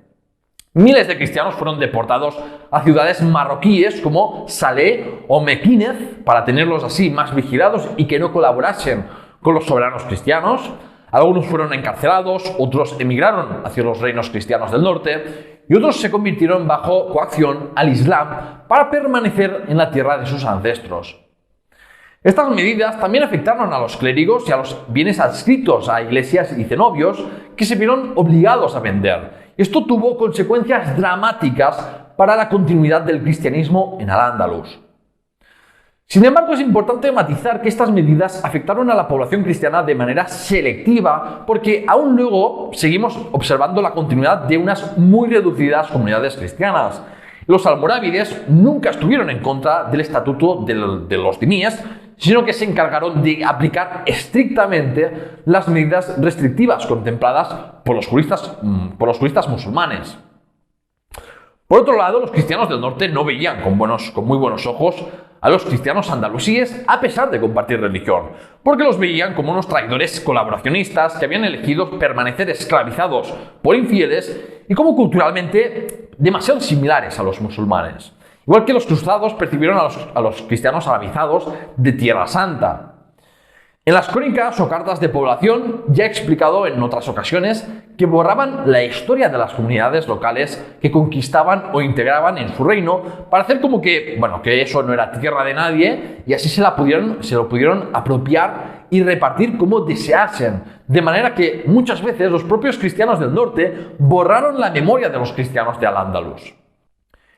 Miles de cristianos fueron deportados a ciudades marroquíes como Salé o Mequínez para tenerlos así más vigilados y que no colaborasen con los soberanos cristianos. Algunos fueron encarcelados, otros emigraron hacia los reinos cristianos del norte y otros se convirtieron bajo coacción al Islam para permanecer en la tierra de sus ancestros. Estas medidas también afectaron a los clérigos y a los bienes adscritos a iglesias y cenobios que se vieron obligados a vender. Esto tuvo consecuencias dramáticas para la continuidad del cristianismo en Al-Ándalus. Sin embargo, es importante matizar que estas medidas afectaron a la población cristiana de manera selectiva porque aún luego seguimos observando la continuidad de unas muy reducidas comunidades cristianas. Los almorávides nunca estuvieron en contra del estatuto de los dhimíes sino que se encargaron de aplicar estrictamente las medidas restrictivas contempladas por los juristas musulmanes. Por otro lado, los cristianos del norte no veían con muy buenos ojos a los cristianos andalusíes a pesar de compartir religión, porque los veían como unos traidores colaboracionistas que habían elegido permanecer esclavizados por infieles y como culturalmente demasiado similares a los musulmanes. Igual que los cruzados percibieron a los cristianos arabizados de Tierra Santa. En las crónicas o cartas de población ya he explicado en otras ocasiones que borraban la historia de las comunidades locales que conquistaban o integraban en su reino para hacer como que eso no era tierra de nadie y así se lo pudieron apropiar y repartir como deseasen. De manera que muchas veces los propios cristianos del norte borraron la memoria de los cristianos de Al-Ándalus.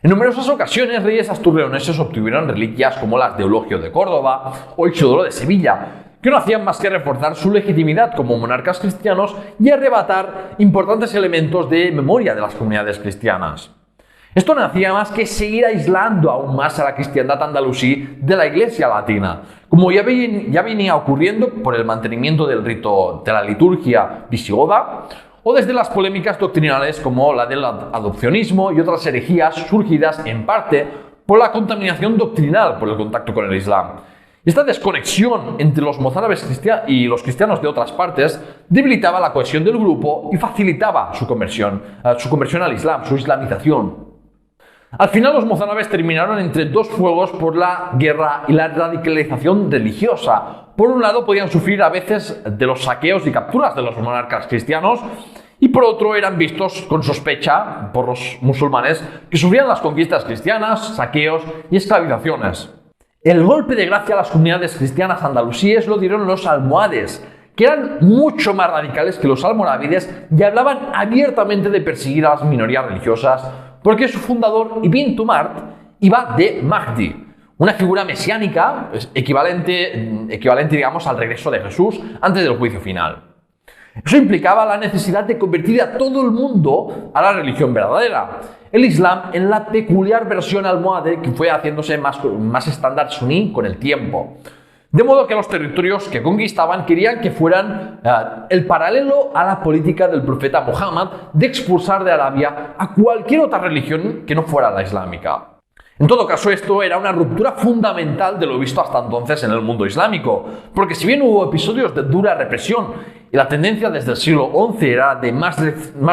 En numerosas ocasiones, reyes asturleoneses obtuvieron reliquias como las de Eulogio de Córdoba o Isidoro de Sevilla, que no hacían más que reforzar su legitimidad como monarcas cristianos y arrebatar importantes elementos de memoria de las comunidades cristianas. Esto no hacía más que seguir aislando aún más a la cristiandad andalusí de la Iglesia latina, como ya venía ocurriendo por el mantenimiento del rito de la liturgia visigoda, o desde las polémicas doctrinales como la del adopcionismo y otras herejías surgidas en parte por la contaminación doctrinal por el contacto con el Islam. Esta desconexión entre los mozárabes y los cristianos de otras partes debilitaba la cohesión del grupo y facilitaba su conversión al Islam, su islamización. Al final los mozárabes terminaron entre dos fuegos por la guerra y la radicalización religiosa. Por un lado podían sufrir a veces de los saqueos y capturas de los monarcas cristianos y por otro eran vistos con sospecha por los musulmanes que sufrían las conquistas cristianas, saqueos y esclavizaciones. El golpe de gracia a las comunidades cristianas andalusíes lo dieron los almohades, que eran mucho más radicales que los almorávides y hablaban abiertamente de perseguir a las minorías religiosas, porque su fundador, Ibn Tumart, iba de Mahdi, una figura mesiánica equivalente digamos, al regreso de Jesús antes del juicio final. Eso implicaba la necesidad de convertir a todo el mundo a la religión verdadera, el Islam, en la peculiar versión almohade que fue haciéndose más estándar suní con el tiempo. De modo que los territorios que conquistaban querían que fueran el paralelo a la política del profeta Muhammad de expulsar de Arabia a cualquier otra religión que no fuera la islámica. En todo caso, esto era una ruptura fundamental de lo visto hasta entonces en el mundo islámico, porque si bien hubo episodios de dura represión y la tendencia desde el siglo XI era de más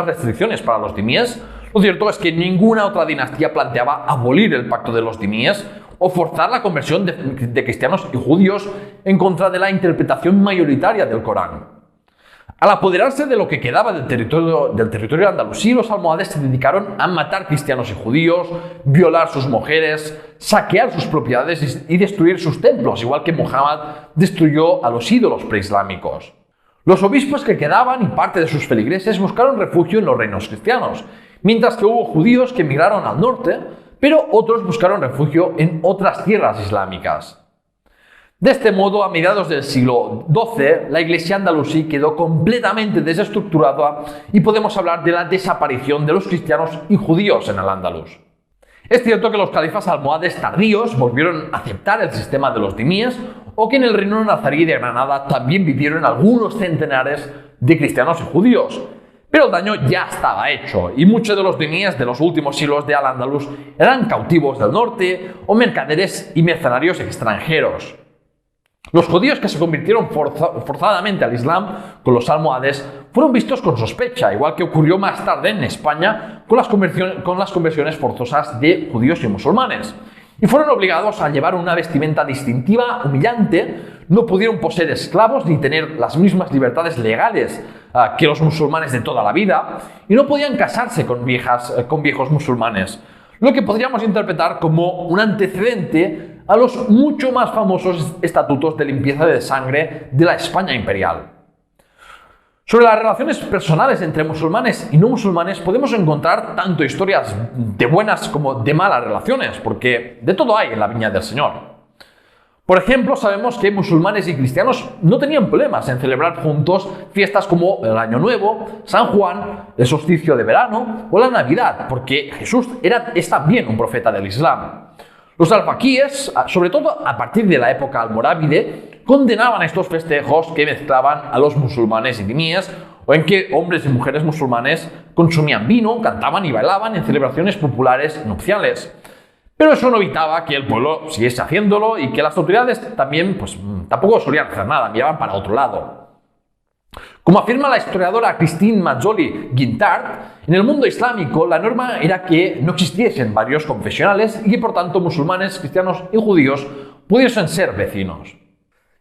restricciones para los dimíes, lo cierto es que ninguna otra dinastía planteaba abolir el pacto de los dimíes o forzar la conversión de cristianos y judíos en contra de la interpretación mayoritaria del Corán. Al apoderarse de lo que quedaba del territorio andalusí, los almohades se dedicaron a matar cristianos y judíos, violar sus mujeres, saquear sus propiedades y destruir sus templos, igual que Muhammad destruyó a los ídolos preislámicos. Los obispos que quedaban y parte de sus feligreses buscaron refugio en los reinos cristianos, mientras que hubo judíos que emigraron al norte, pero otros buscaron refugio en otras tierras islámicas. De este modo, a mediados del siglo XII, la iglesia andalusí quedó completamente desestructurada y podemos hablar de la desaparición de los cristianos y judíos en Al-Ándalus. Es cierto que los califas almohades tardíos volvieron a aceptar el sistema de los dimíes o que en el reino nazarí de Granada también vivieron algunos centenares de cristianos y judíos. Pero el daño ya estaba hecho y muchos de los dimíes de los últimos siglos de Al-Ándalus eran cautivos del norte o mercaderes y mercenarios extranjeros. Los judíos que se convirtieron forzadamente al Islam con los almohades fueron vistos con sospecha, igual que ocurrió más tarde en España con las conversiones forzosas de judíos y musulmanes. Y fueron obligados a llevar una vestimenta distintiva, humillante, no pudieron poseer esclavos ni tener las mismas libertades legales que los musulmanes de toda la vida, y no podían casarse con viejos musulmanes, lo que podríamos interpretar como un antecedente a los mucho más famosos estatutos de limpieza de sangre de la España imperial. Sobre las relaciones personales entre musulmanes y no musulmanes podemos encontrar tanto historias de buenas como de malas relaciones, porque de todo hay en la viña del Señor. Por ejemplo, sabemos que musulmanes y cristianos no tenían problemas en celebrar juntos fiestas como el Año Nuevo, San Juan, el solsticio de verano o la Navidad, porque Jesús es también un profeta del Islam. Los alfaquíes, sobre todo a partir de la época almorávide, condenaban estos festejos que mezclaban a los musulmanes y diníes, o en que hombres y mujeres musulmanes consumían vino, cantaban y bailaban en celebraciones populares nupciales. Pero eso no evitaba que el pueblo siguiese haciéndolo y que las autoridades también, tampoco solían hacer nada, miraban para otro lado. Como afirma la historiadora Christine Majoli Guintard, en el mundo islámico la norma era que no existiesen varios confesionales y que por tanto musulmanes, cristianos y judíos pudiesen ser vecinos.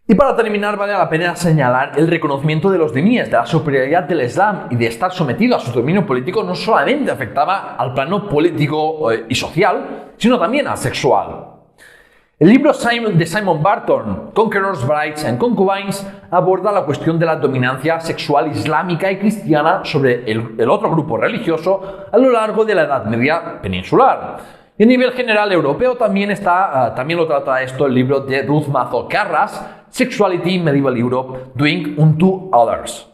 Y para terminar vale la pena señalar el reconocimiento de los diníes, de la superioridad del Islam y de estar sometido a su dominio político no solamente afectaba al plano político y social, sino también al sexual. El libro de Simon Barton, Conquerors, Brides and Concubines, aborda la cuestión de la dominancia sexual islámica y cristiana sobre el otro grupo religioso a lo largo de la Edad Media peninsular. Y a nivel general europeo también lo trata esto el libro de Ruth Mazo Carras, Sexuality in Medieval Europe, Doing Unto Others.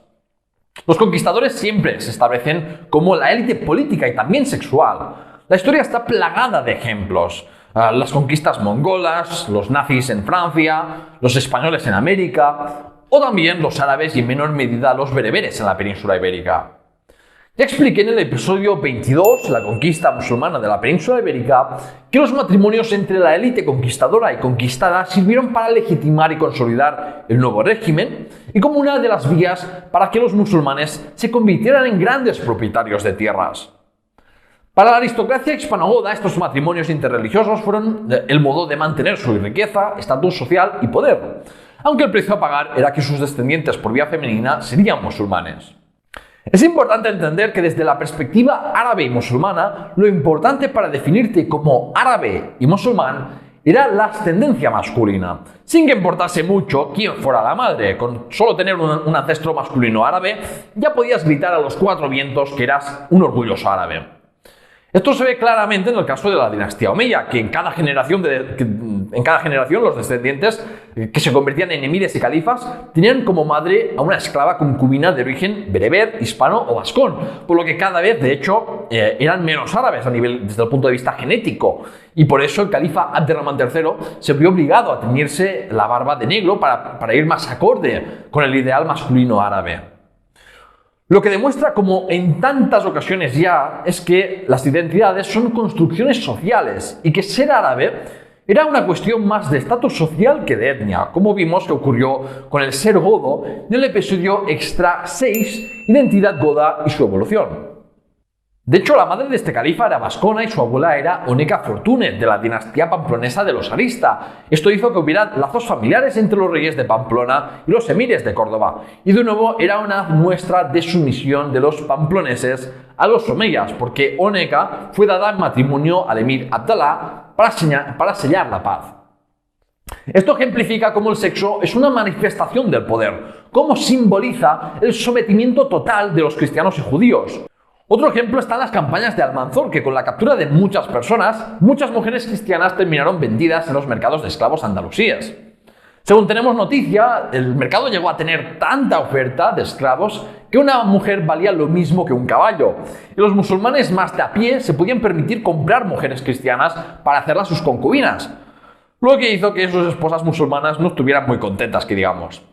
Los conquistadores siempre se establecen como la élite política y también sexual. La historia está plagada de ejemplos. Las conquistas mongolas, los nazis en Francia, los españoles en América, o también los árabes y en menor medida los bereberes en la península ibérica. Ya expliqué en el episodio 22, la conquista musulmana de la península ibérica, que los matrimonios entre la élite conquistadora y conquistada sirvieron para legitimar y consolidar el nuevo régimen y como una de las vías para que los musulmanes se convirtieran en grandes propietarios de tierras. Para la aristocracia hispanogoda, estos matrimonios interreligiosos fueron el modo de mantener su riqueza, estatus social y poder, aunque el precio a pagar era que sus descendientes por vía femenina serían musulmanes. Es importante entender que desde la perspectiva árabe y musulmana, lo importante para definirte como árabe y musulmán era la ascendencia masculina, sin que importase mucho quién fuera la madre. Con solo tener un ancestro masculino árabe, ya podías gritar a los cuatro vientos que eras un orgulloso árabe. Esto se ve claramente en el caso de la dinastía Omeya, que en cada generación los descendientes que se convertían en emires y califas tenían como madre a una esclava concubina de origen bereber, hispano o vascón, por lo que cada vez, de hecho, eran menos árabes desde el punto de vista genético. Y por eso el califa Abderramán III se vio obligado a teñirse la barba de negro para ir más acorde con el ideal masculino árabe. Lo que demuestra, como en tantas ocasiones ya, es que las identidades son construcciones sociales y que ser árabe era una cuestión más de estatus social que de etnia, como vimos que ocurrió con el ser godo en el episodio extra 6, Identidad goda y su evolución. De hecho, la madre de este califa era vascona y su abuela era Oneca Fortune, de la dinastía pamplonesa de los Arista. Esto hizo que hubiera lazos familiares entre los reyes de Pamplona y los emires de Córdoba. Y de nuevo era una muestra de sumisión de los pamploneses a los omeyas, porque Oneca fue dada en matrimonio al emir Abdalá para sellar la paz. Esto ejemplifica cómo el sexo es una manifestación del poder, cómo simboliza el sometimiento total de los cristianos y judíos. Otro ejemplo está en las campañas de Almanzor, que con la captura de muchas personas, muchas mujeres cristianas terminaron vendidas en los mercados de esclavos andalusíes. Según tenemos noticia, el mercado llegó a tener tanta oferta de esclavos que una mujer valía lo mismo que un caballo. Y los musulmanes más de a pie se podían permitir comprar mujeres cristianas para hacerlas sus concubinas, lo que hizo que sus esposas musulmanas no estuvieran muy contentas, que digamos.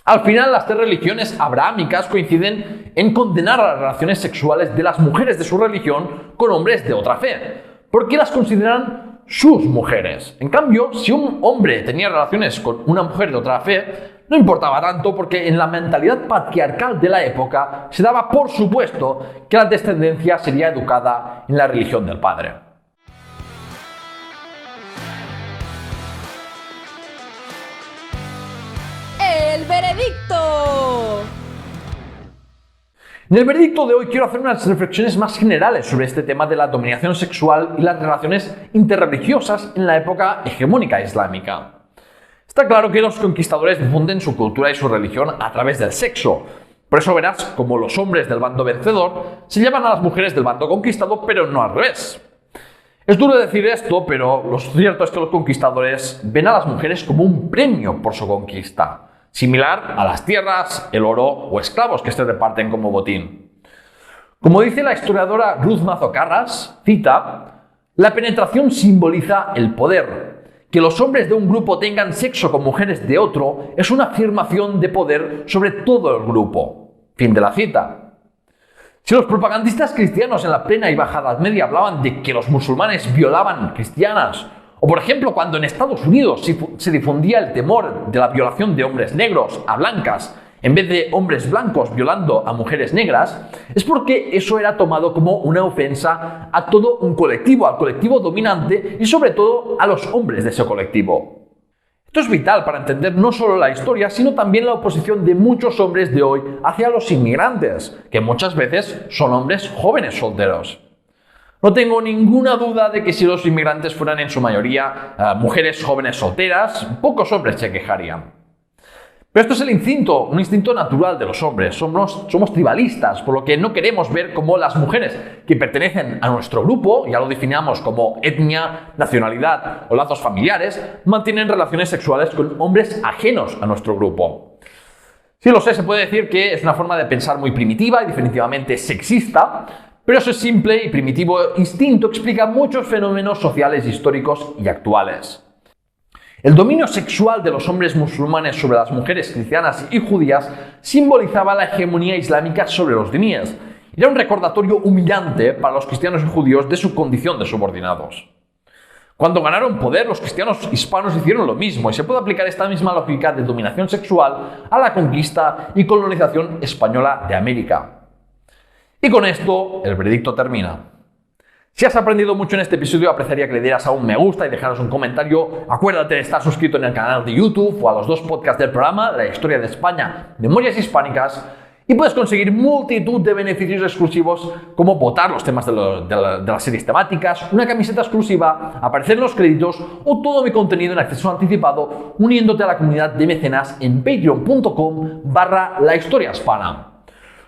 Al final, las tres religiones abrahámicas coinciden en condenar a las relaciones sexuales de las mujeres de su religión con hombres de otra fe, porque las consideran sus mujeres. En cambio, si un hombre tenía relaciones con una mujer de otra fe, no importaba tanto porque en la mentalidad patriarcal de la época se daba por supuesto que la descendencia sería educada en la religión del padre. ¡El veredicto! En el veredicto de hoy quiero hacer unas reflexiones más generales sobre este tema de la dominación sexual y las relaciones interreligiosas en la época hegemónica islámica. Está claro que los conquistadores difunden su cultura y su religión a través del sexo. Por eso verás como los hombres del bando vencedor se llevan a las mujeres del bando conquistado, pero no al revés. Es duro decir esto, pero lo cierto es que los conquistadores ven a las mujeres como un premio por su conquista, similar a las tierras, el oro o esclavos que se reparten como botín. Como dice la historiadora Ruth Mazo Carras, cita, La penetración simboliza el poder. Que los hombres de un grupo tengan sexo con mujeres de otro es una afirmación de poder sobre todo el grupo. Fin de la cita. Si los propagandistas cristianos en la plena y baja Edad Media hablaban de que los musulmanes violaban cristianas, o por ejemplo cuando en Estados Unidos se difundía el temor de la violación de hombres negros a blancas, en vez de hombres blancos violando a mujeres negras, es porque eso era tomado como una ofensa a todo un colectivo, al colectivo dominante y sobre todo a los hombres de ese colectivo. Esto es vital para entender no solo la historia, sino también la oposición de muchos hombres de hoy hacia los inmigrantes, que muchas veces son hombres jóvenes solteros. No tengo ninguna duda de que si los inmigrantes fueran en su mayoría mujeres jóvenes solteras, pocos hombres se quejarían. Pero esto es un instinto natural de los hombres. Somos tribalistas, por lo que no queremos ver cómo las mujeres que pertenecen a nuestro grupo, ya lo definamos como etnia, nacionalidad o lazos familiares, mantienen relaciones sexuales con hombres ajenos a nuestro grupo. Sí, lo sé, se puede decir que es una forma de pensar muy primitiva y definitivamente sexista, pero ese simple y primitivo instinto explica muchos fenómenos sociales, históricos y actuales. El dominio sexual de los hombres musulmanes sobre las mujeres cristianas y judías simbolizaba la hegemonía islámica sobre los diníes. Era un recordatorio humillante para los cristianos y judíos de su condición de subordinados. Cuando ganaron poder, los cristianos hispanos hicieron lo mismo, y se puede aplicar esta misma lógica de dominación sexual a la conquista y colonización española de América. Y con esto, el veredicto termina. Si has aprendido mucho en este episodio, apreciaría que le dieras a un me gusta y dejaras un comentario. Acuérdate de estar suscrito en el canal de YouTube o a los dos podcasts del programa, La Historia de España, Memorias Hispánicas, y puedes conseguir multitud de beneficios exclusivos como votar los temas de las series temáticas, una camiseta exclusiva, aparecer en los créditos o todo mi contenido en acceso anticipado uniéndote a la comunidad de mecenas en patreon.com/lahistoriahispana.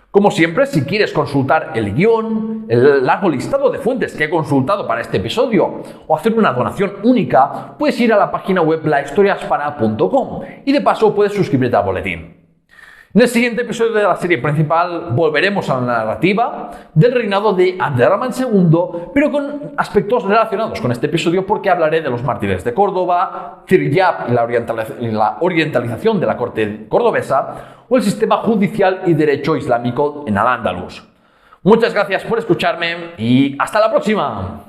Como siempre, si quieres consultar el guión, el largo listado de fuentes que he consultado para este episodio o hacer una donación única, puedes ir a la página web lahistoriahispana.com y de paso puedes suscribirte al boletín. En el siguiente episodio de la serie principal volveremos a la narrativa del reinado de Abderramán II, pero con aspectos relacionados con este episodio porque hablaré de los mártires de Córdoba, Ziryab y la orientalización de la corte cordobesa o el sistema judicial y derecho islámico en Al-Ándalus. Muchas gracias por escucharme y hasta la próxima.